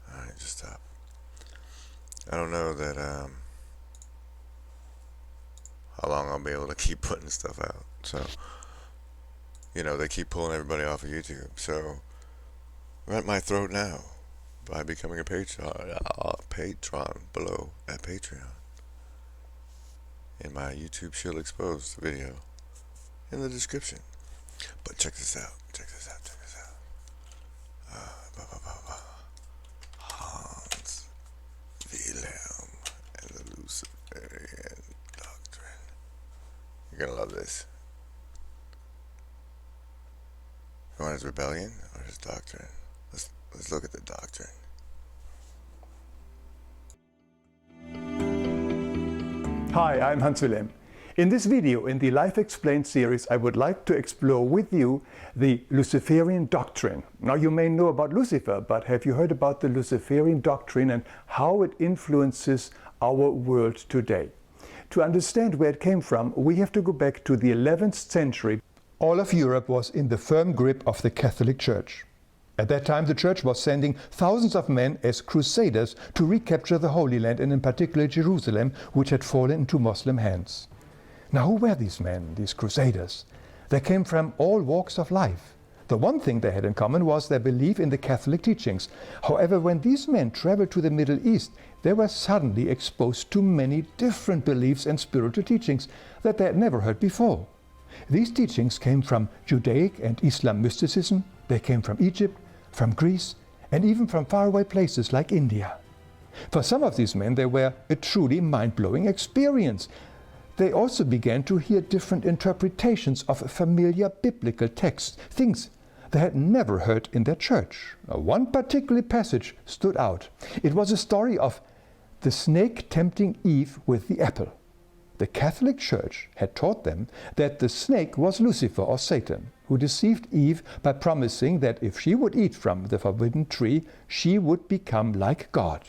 Alright, just stop. I don't know that how long I'll be able to keep putting stuff out. So, they keep pulling everybody off of YouTube. So, rent my throat now by becoming a patron below at Patreon. In my YouTube Shield Exposed video in the description. But check this out. Hans Wilhelm and the Luciferian Doctrine. You're gonna love this. You want his rebellion or his doctrine? Let's look at the doctrine. Hi, I'm Hans Wilhelm. In this video, in the Life Explained series, I would like to explore with you the Luciferian Doctrine. Now, you may know about Lucifer, but have you heard about the Luciferian Doctrine and how it influences our world today? To understand where it came from, we have to go back to the 11th century. All of Europe was in the firm grip of the Catholic Church. At that time, the Church was sending thousands of men as crusaders to recapture the Holy Land, and in particular Jerusalem, which had fallen into Muslim hands. Now, who were these men, these crusaders? They came from all walks of life. The one thing they had in common was their belief in the Catholic teachings. However, when these men traveled to the Middle East, they were suddenly exposed to many different beliefs and spiritual teachings that they had never heard before. These teachings came from Judaic and Islam mysticism. They came from Egypt, from Greece, and even from faraway places like India. For some of these men, they were a truly mind-blowing experience. They also began to hear different interpretations of familiar biblical texts, things they had never heard in their church. One particular passage stood out. It was a story of the snake tempting Eve with the apple. The Catholic Church had taught them that the snake was Lucifer or Satan, who deceived Eve by promising that if she would eat from the forbidden tree, she would become like God.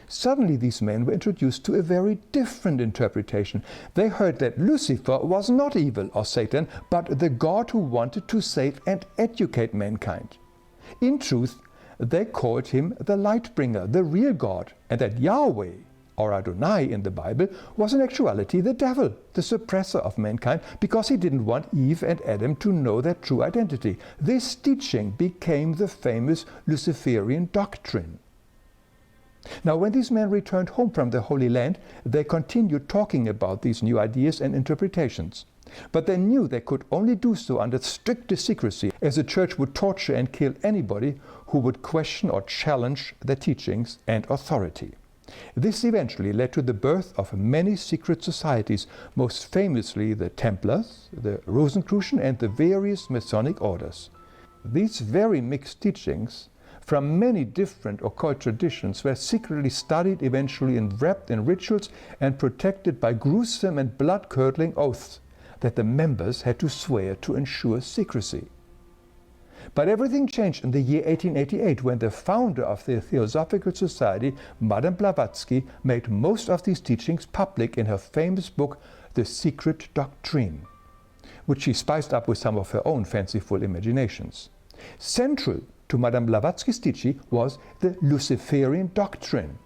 Suddenly these men were introduced to a very different interpretation. They heard that Lucifer was not evil or Satan, but the God who wanted to save and educate mankind. In truth, they called him the Lightbringer, the real God, and that Yahweh, or Adonai in the Bible, was in actuality the devil, the suppressor of mankind, because he didn't want Eve and Adam to know their true identity. This teaching became the famous Luciferian Doctrine. Now, when these men returned home from the Holy Land, they continued talking about these new ideas and interpretations. But they knew they could only do so under strictest secrecy, as the Church would torture and kill anybody who would question or challenge their teachings and authority. This eventually led to the birth of many secret societies, most famously the Templars, the Rosicrucian, and the various Masonic orders. These very mixed teachings from many different occult traditions were secretly studied, eventually wrapped in rituals, and protected by gruesome and blood-curdling oaths that the members had to swear to ensure secrecy. But everything changed in the year 1888, when the founder of the Theosophical Society, Madame Blavatsky, made most of these teachings public in her famous book, The Secret Doctrine, which she spiced up with some of her own fanciful imaginations. Central to Madame Blavatsky's teaching was the Luciferian Doctrine.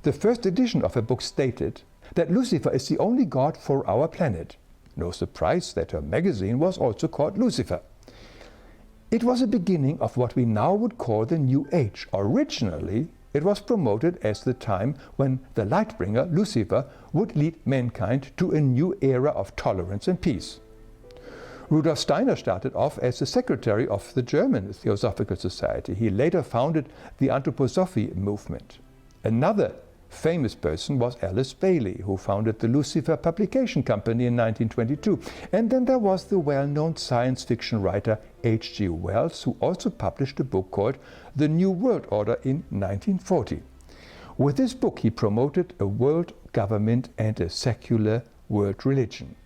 The first edition of her book stated that Lucifer is the only God for our planet. No surprise that her magazine was also called Lucifer. It was a beginning of what we now would call the New Age. Originally, it was promoted as the time when the Lightbringer, Lucifer, would lead mankind to a new era of tolerance and peace. Rudolf Steiner started off as the secretary of the German Theosophical Society. He later founded the Anthroposophy movement. Another famous person was Alice Bailey, who founded the Lucifer Publication Company in 1922. And then there was the well-known science fiction writer H.G. Wells, who also published a book called The New World Order in 1940. With this book, he promoted a world government and a secular world religion.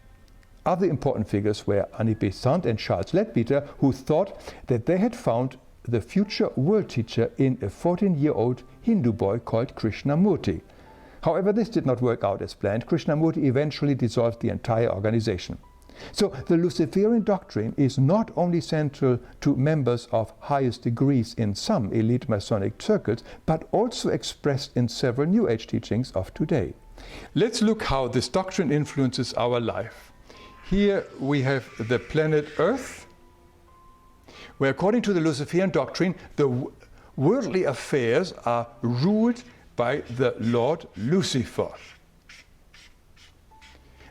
Other important figures were Annie Besant and Charles Leadbeater, who thought that they had found the future world teacher in a 14-year-old Hindu boy called Krishnamurti. However, this did not work out as planned. Krishnamurti eventually dissolved the entire organization. So the Luciferian doctrine is not only central to members of highest degrees in some elite Masonic circles, but also expressed in several New Age teachings of today. Let's look how this doctrine influences our life. Here we have the planet Earth, where according to the Luciferian doctrine, the worldly affairs are ruled by the Lord Lucifer.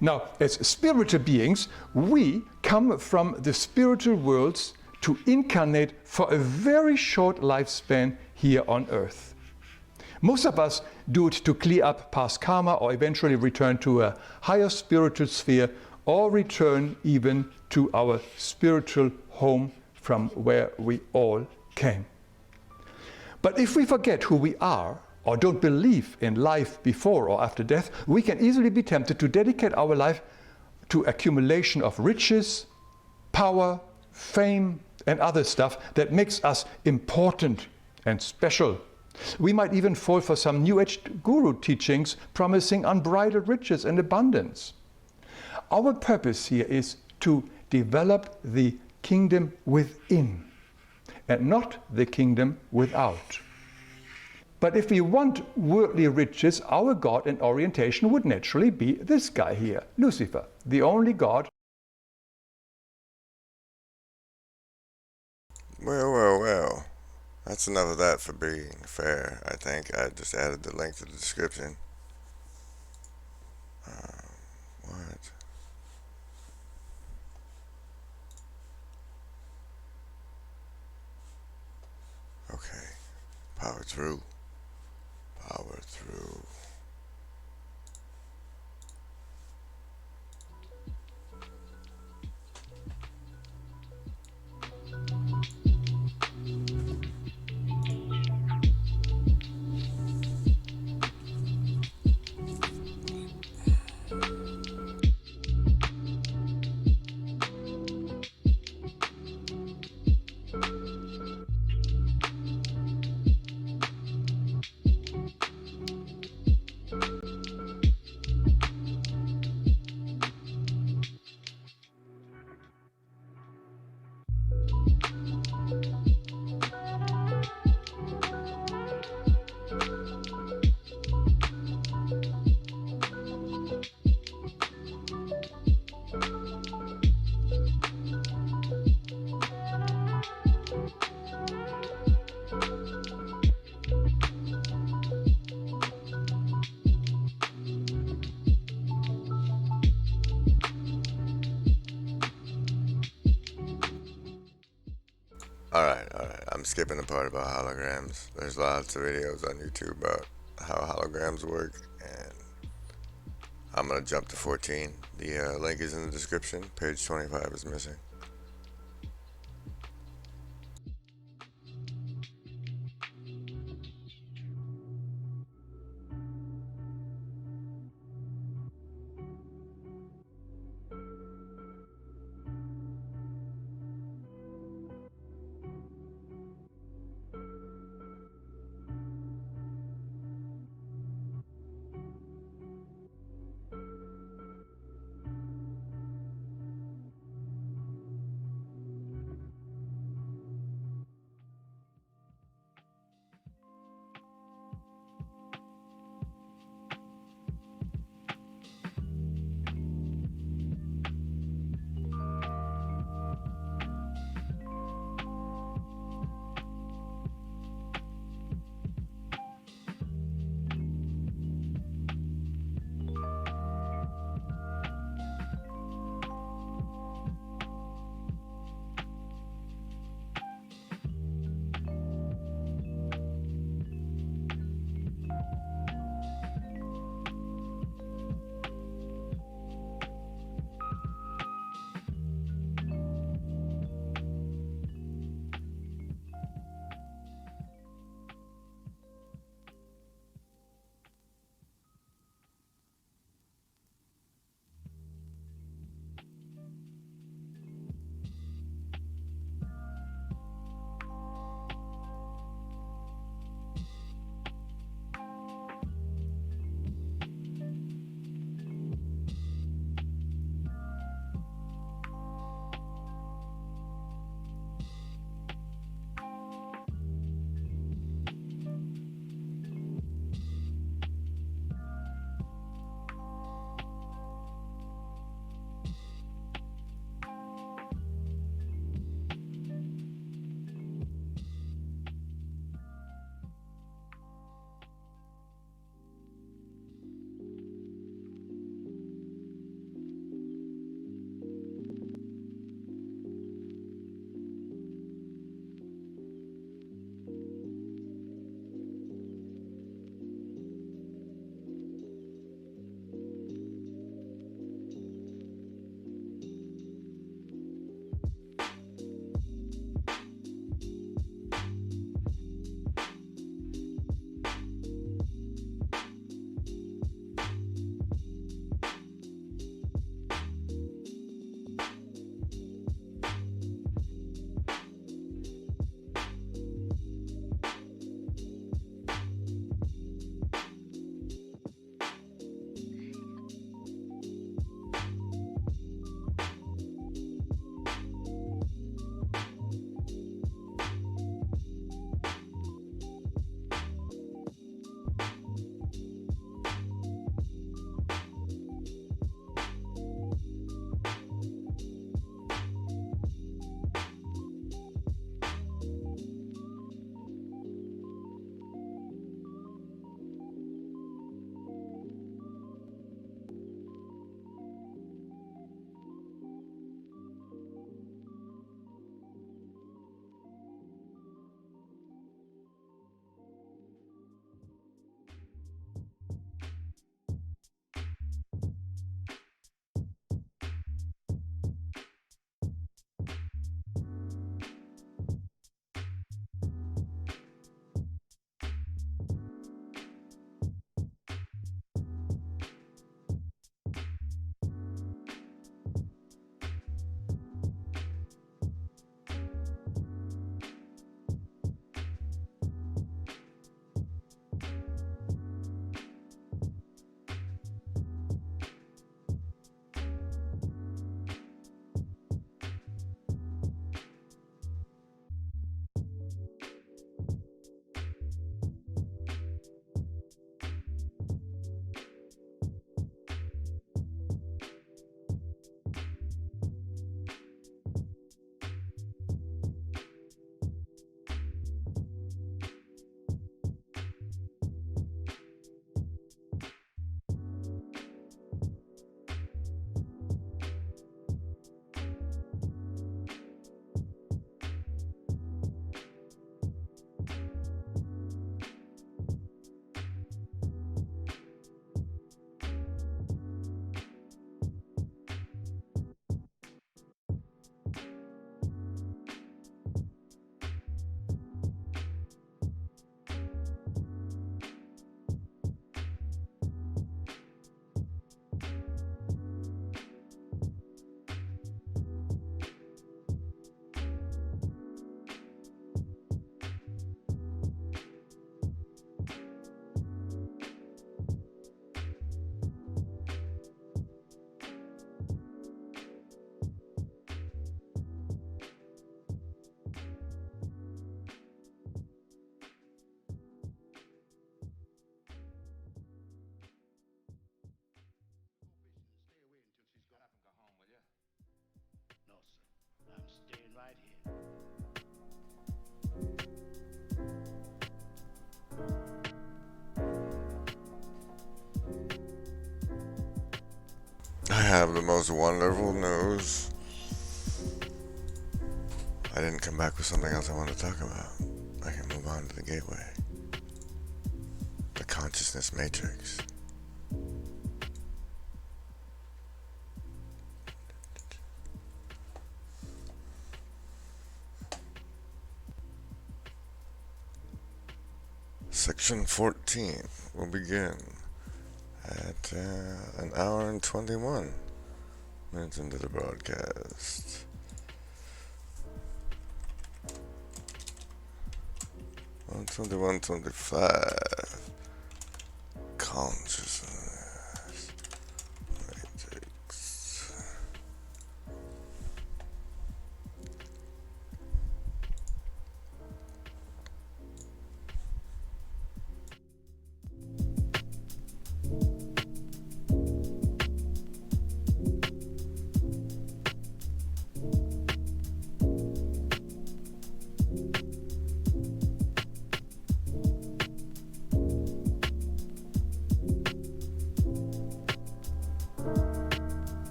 Now, as spiritual beings, we come from the spiritual worlds to incarnate for a very short lifespan here on Earth. Most of us do it to clear up past karma or eventually return to a higher spiritual sphere or return even to our spiritual home from where we all came. But if we forget who we are or don't believe in life before or after death, we can easily be tempted to dedicate our life to accumulation of riches, power, fame, and other stuff that makes us important and special. We might even fall for some New Age guru teachings promising unbridled riches and abundance. Our purpose here is to develop the kingdom within and not the kingdom without. But if we want worldly riches, our god and orientation would naturally be this guy here, Lucifer, the only god. Well. That's enough of that for being fair, I think. I just added the link to the description. What? Okay. Power through. Power through. Alright. I'm skipping the part about holograms. There's lots of videos on YouTube about how holograms work, and I'm going to jump to 14. The link is in the description. Page 25 is missing. have the most wonderful news. I didn't come back with something else I wanted to talk about. I can move on to the gateway. The consciousness matrix. Section 14 will begin at an hour and 21 minutes into the broadcast. 121:25. Consciousness matrix.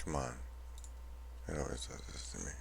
Come on. It always does this to me.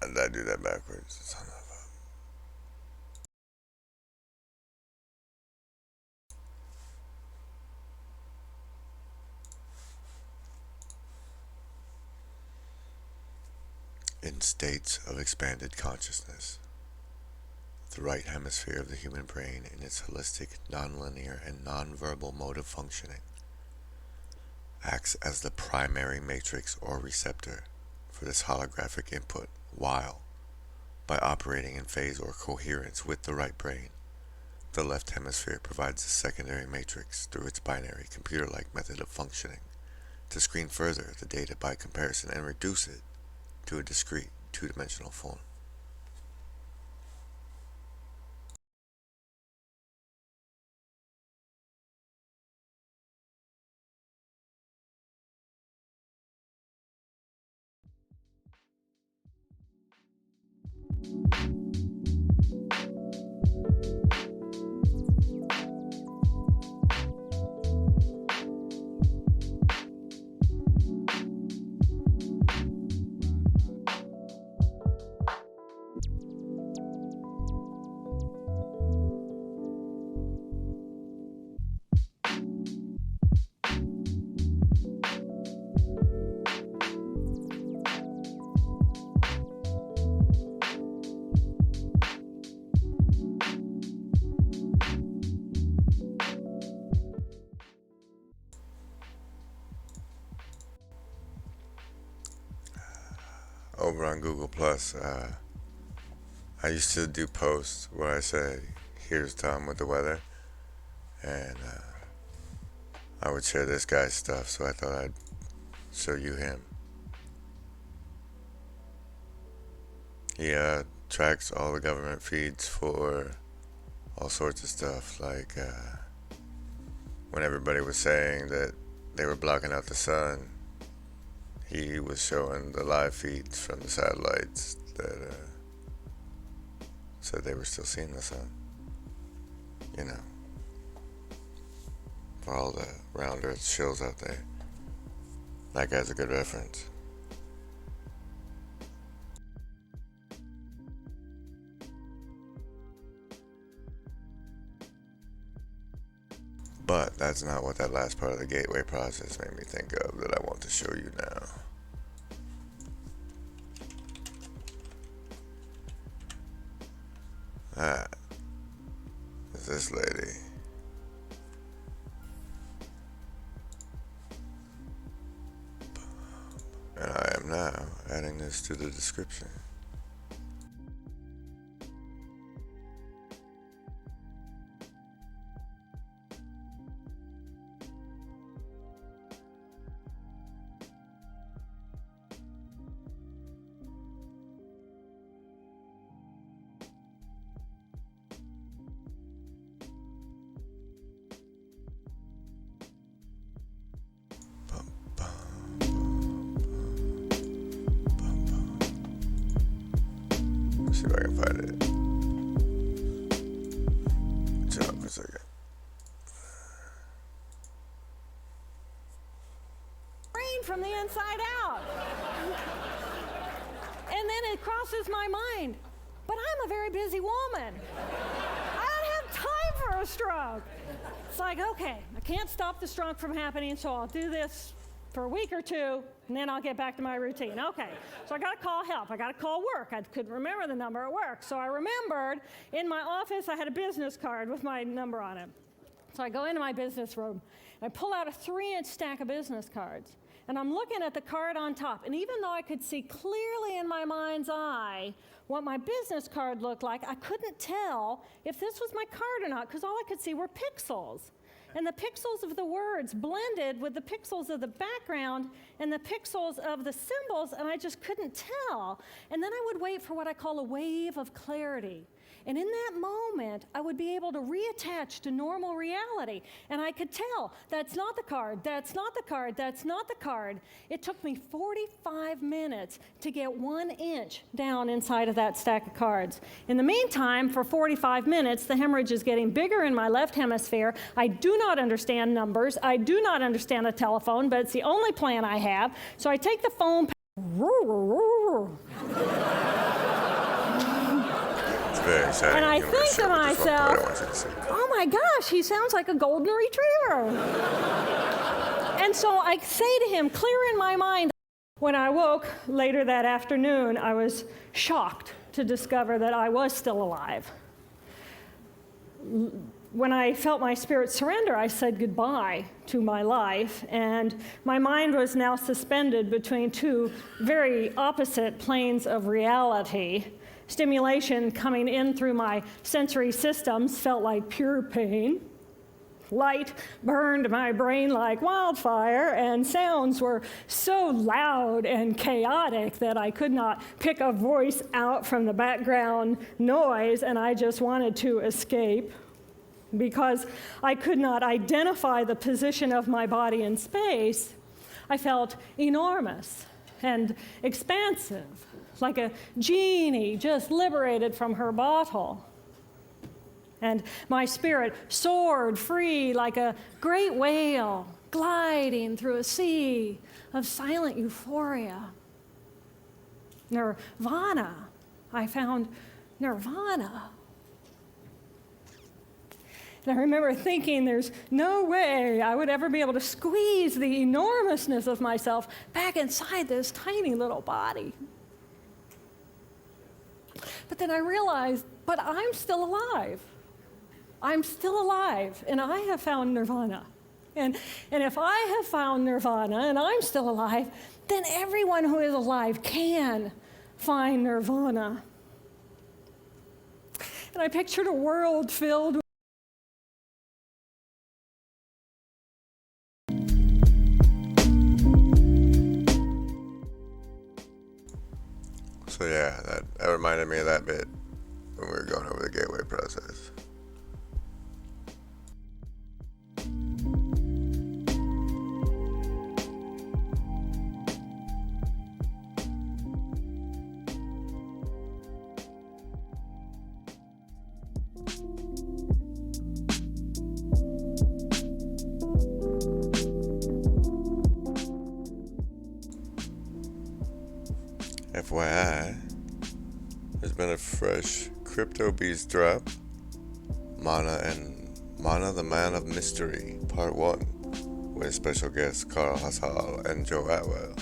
Did I do that backwards? Son of a... In states of expanded consciousness, the right hemisphere of the human brain in its holistic, nonlinear, and nonverbal mode of functioning acts as the primary matrix or receptor for this holographic input, while, by operating in phase or coherence with the right brain, the left hemisphere provides the secondary matrix through its binary, computer-like method of functioning to screen further the data by comparison and reduce it to a discrete, two-dimensional form. Over on Google Plus, I used to do posts where I say, "Here's Tom with the weather," and I would share this guy's stuff, so I thought I'd show you him. He tracks all the government feeds for all sorts of stuff, like when everybody was saying that they were blocking out the sun, he was showing the live feeds from the satellites that said they were still seeing the sun. You know, for all the round earth shills out there. That guy's a good reference. But that's not what that last part of the gateway process made me think of that I want to show you now. That is this lady. And I am now adding this to the description. See if I can find it. Chill out for a second. Brain from the inside out. And then it crosses my mind, but I'm a very busy woman. I don't have time for a stroke. It's like, okay, I can't stop the stroke from happening, so I'll do this for a week or two, and then I'll get back to my routine. Okay, so I got to call help. I got to call work. I couldn't remember the number at work. So I remembered in my office I had a business card with my number on it. So I go into my business room, and I pull out a 3-inch stack of business cards. And I'm looking at the card on top. And even though I could see clearly in my mind's eye what my business card looked like, I couldn't tell if this was my card or not, because all I could see were pixels. And the pixels of the words blended with the pixels of the background and the pixels of the symbols, and I just couldn't tell. And then I would wait for what I call a wave of clarity. And in that moment, I would be able to reattach to normal reality. And I could tell, that's not the card, that's not the card, that's not the card. It took me 45 minutes to get 1 inch down inside of that stack of cards. In the meantime, for 45 minutes, the hemorrhage is getting bigger in my left hemisphere. I do not understand numbers. I do not understand a telephone, but it's the only plan I have. So I take the phone. very exciting. And I humorous think to show, but just one part I myself, want you to see. oh my gosh, he sounds like a golden retriever. And so I say to him, clear in my mind. When I woke later that afternoon, I was shocked to discover that I was still alive. When I felt my spirit surrender, I said goodbye to my life, and my mind was now suspended between two very opposite planes of reality. Stimulation coming in through my sensory systems felt like pure pain. Light burned my brain like wildfire, and sounds were so loud and chaotic that I could not pick a voice out from the background noise, and I just wanted to escape. Because I could not identify the position of my body in space, I felt enormous and expansive, like a genie just liberated from her bottle. And my spirit soared free like a great whale gliding through a sea of silent euphoria. Nirvana. I found nirvana. And I remember thinking there's no way I would ever be able to squeeze the enormousness of myself back inside this tiny little body. But then I realized, but I'm still alive. I'm still alive, and I have found nirvana. And if I have found nirvana and I'm still alive, then everyone who is alive can find nirvana. And I pictured a world filled with So yeah, that reminded me of that bit when we were going over the gateway process. FYI, there's been a fresh Crypto Beast drop, Mana the Man of Mystery, Part 1, with special guests Carl Hassal and Joe Atwell.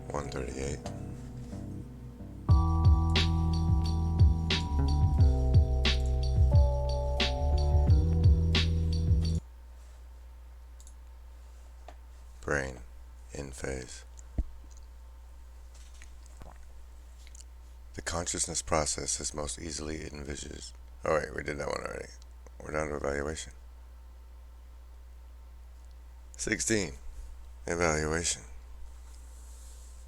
.138. Brain in phase. The consciousness process is most easily envisaged. Oh wait, we did that one already. We're down to evaluation. 16. Evaluation.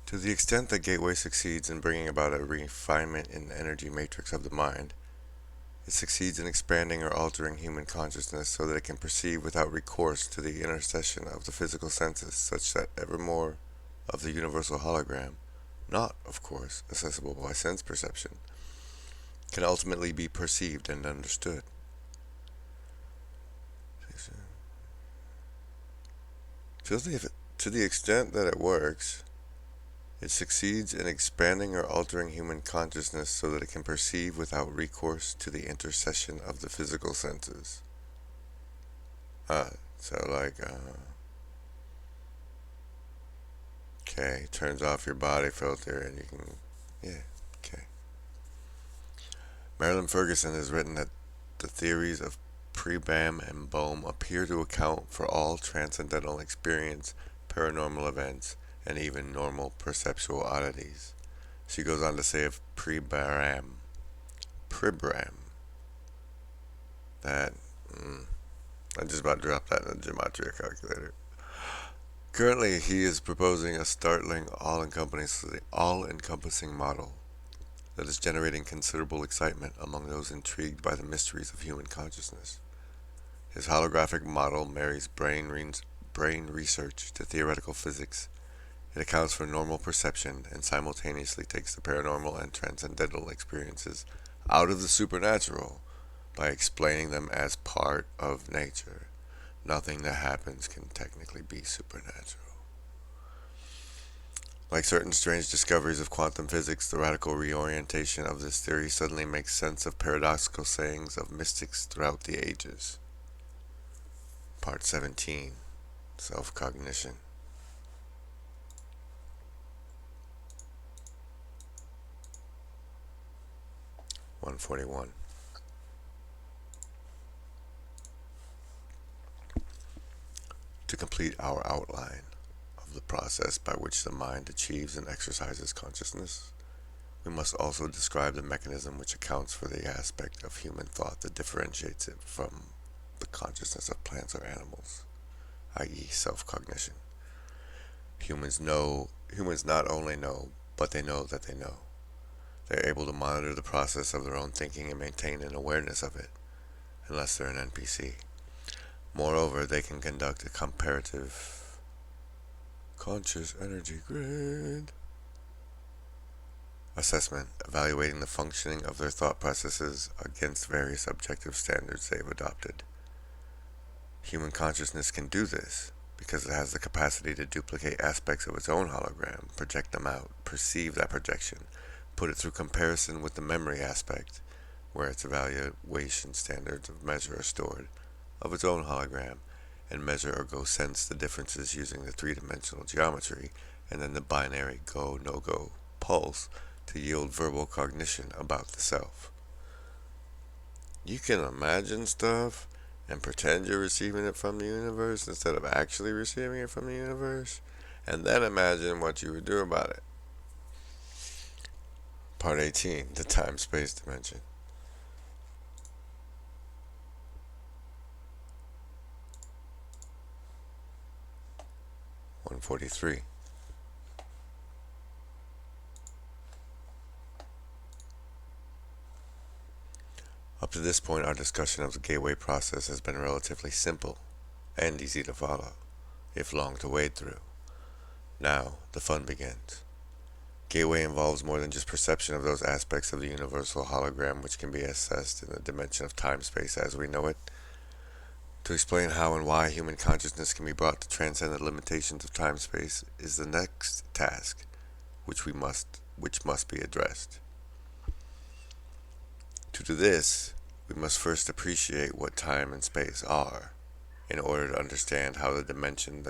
To the extent that Gateway succeeds in bringing about a refinement in the energy matrix of the mind, it succeeds in expanding or altering human consciousness so that it can perceive without recourse to the intercession of the physical senses, such that evermore of the universal hologram, not, of course, accessible by sense perception, can ultimately be perceived and understood. To the extent that it works, it succeeds in expanding or altering human consciousness so that it can perceive without recourse to the intercession of the physical senses. Okay, turns off your body filter and you can, okay. Marilyn Ferguson has written that the theories of Prebam and Bohm appear to account for all transcendental experience, paranormal events, and even normal perceptual oddities. She goes on to say of Prebram, that, I just about dropped that in the gematria calculator. Currently, he is proposing a startling, all-encompassing model that is generating considerable excitement among those intrigued by the mysteries of human consciousness. His holographic model marries brain research to theoretical physics. It accounts for normal perception and simultaneously takes the paranormal and transcendental experiences out of the supernatural by explaining them as part of nature. Nothing that happens can technically be supernatural. Like certain strange discoveries of quantum physics, the radical reorientation of this theory suddenly makes sense of paradoxical sayings of mystics throughout the ages. Part 17, Self-Cognition. 141. To complete our outline of the process by which the mind achieves and exercises consciousness, we must also describe the mechanism which accounts for the aspect of human thought that differentiates it from the consciousness of plants or animals, i.e. self-cognition. Humans not only know, but they know that they know. They are able to monitor the process of their own thinking and maintain an awareness of it, unless they're an NPC. Moreover, they can conduct a comparative conscious energy grid assessment, evaluating the functioning of their thought processes against various objective standards they've adopted. Human consciousness can do this because it has the capacity to duplicate aspects of its own hologram, project them out, perceive that projection, put it through comparison with the memory aspect, where its evaluation standards of measure are stored, of its own hologram, and measure or go sense the differences using the three-dimensional geometry, and then the binary go-no-go pulse to yield verbal cognition about the self. You can imagine stuff and pretend you're receiving it from the universe instead of actually receiving it from the universe, and then imagine what you would do about it. Part 18, the time-space dimension. 143. Up to this point, our discussion of the gateway process has been relatively simple and easy to follow, if long to wade through. Now, the fun begins. Gateway involves more than just perception of those aspects of the universal hologram which can be assessed in the dimension of time-space as we know it. To explain how and why human consciousness can be brought to transcend the limitations of time-space is the next task which must be addressed. To do this, we must first appreciate what time and space are, in order to understand how the dimension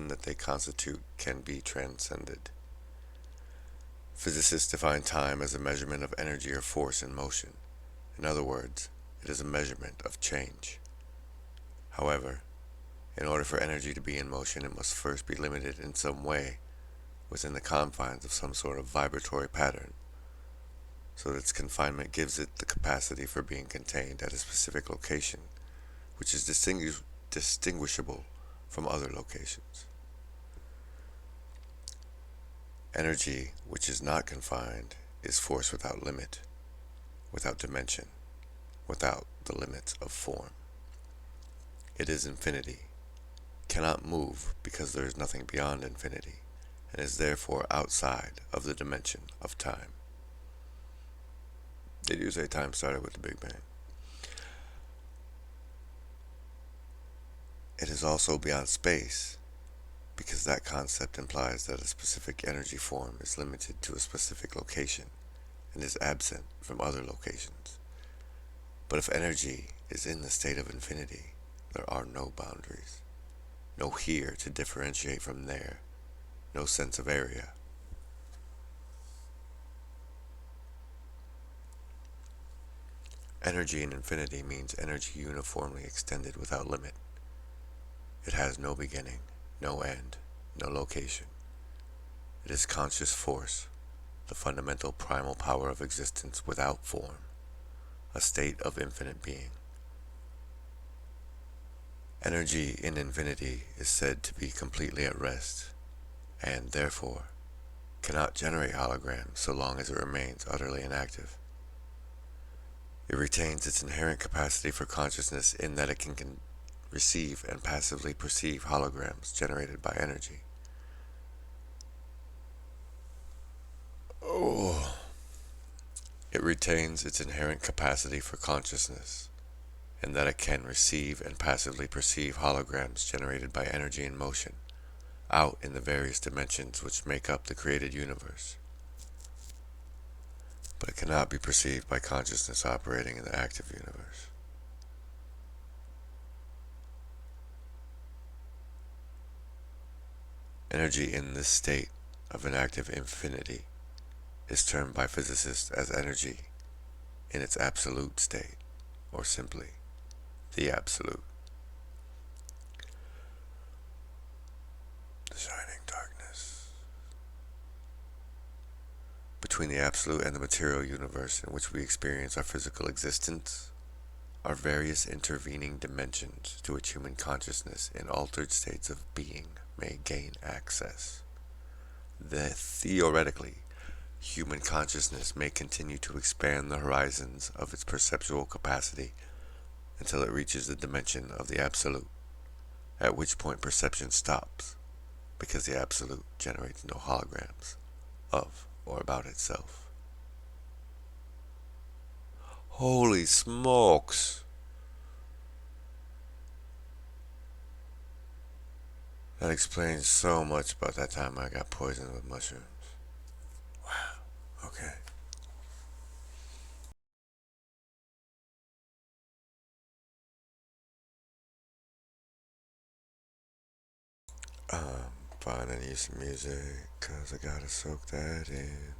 that they constitute can be transcended. Physicists define time as a measurement of energy or force in motion. In other words, it is a measurement of change. However, in order for energy to be in motion, it must first be limited in some way within the confines of some sort of vibratory pattern, so that its confinement gives it the capacity for being contained at a specific location, which is distinguishable from other locations. Energy, which is not confined, is force without limit, without dimension, without the limits of form. It is infinity, cannot move because there is nothing beyond infinity, and is therefore outside of the dimension of time. They do say time started with the Big Bang. It is also beyond space, because that concept implies that a specific energy form is limited to a specific location and is absent from other locations. But if energy is in the state of infinity, there are no boundaries, no here to differentiate from there, no sense of area. Energy in infinity means energy uniformly extended without limit. It has no beginning, no end, no location. It is conscious force, the fundamental primal power of existence without form, a state of infinite being. Energy in infinity is said to be completely at rest, and therefore cannot generate holograms so long as it remains utterly inactive. It retains its inherent capacity for consciousness in that it can receive and passively perceive holograms generated by energy. It retains its inherent capacity for consciousness in that it can receive and passively perceive holograms generated by energy in motion out in the various dimensions which make up the created universe. But it cannot be perceived by consciousness operating in the active universe. Energy in this state of inactive infinity is termed by physicists as energy in its absolute state, or simply the absolute. The shining darkness. Between the absolute and the material universe in which we experience our physical existence are various intervening dimensions to which human consciousness in altered states of being may gain access. Theoretically, human consciousness may continue to expand the horizons of its perceptual capacity until it reaches the dimension of the absolute, at which point perception stops, because the absolute generates no holograms of or about itself. Holy smokes! That explains so much about that time I got poisoned with mushrooms. Wow, okay. Finding you some music, cause I gotta soak that in.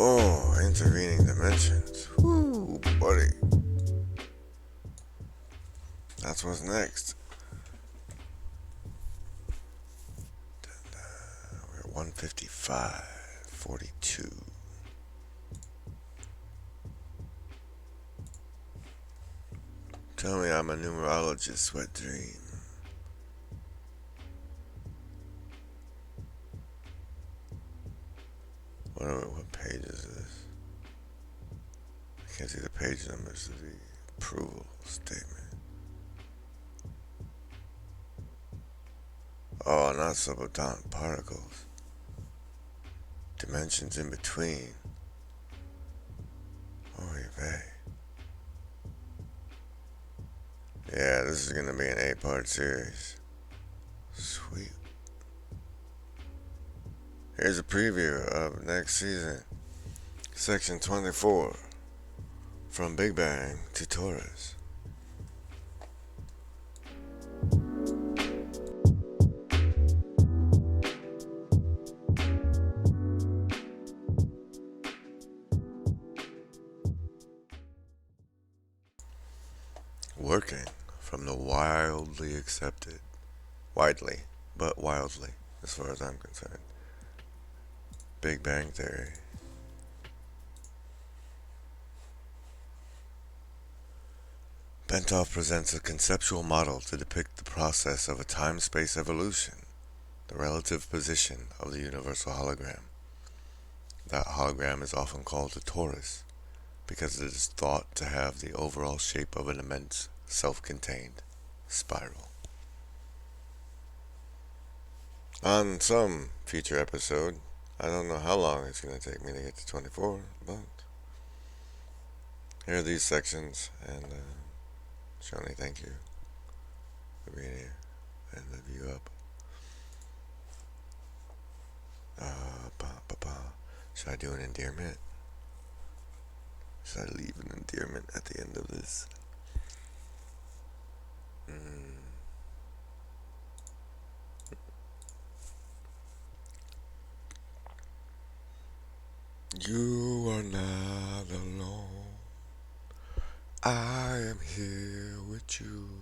Oh, intervening dimensions. Woo, buddy. That's what's next. We're at 155.42. Tell me I'm a numerologist, wet dream. What page is this? I can't see the page numbers of the approval statement. Oh, not subatomic particles. Dimensions in between. Oh, you pay. Yeah, this is gonna be an 8-part series. Sweet. Here's a preview of next season. Section 24. From Big Bang to Taurus. Working from the widely accepted. Widely, but wildly, as far as I'm concerned. Big Bang Theory. Bentoff presents a conceptual model to depict the process of a time-space evolution, the relative position of the universal hologram. That hologram is often called a torus, because it is thought to have the overall shape of an immense, self-contained spiral. On some future episode, I don't know how long it's going to take me to get to 24, but here are these sections, and Shawnee, thank you for being here and the view up. Should I do an endearment? Should I leave an endearment at the end of this? You are not alone. I am here with you.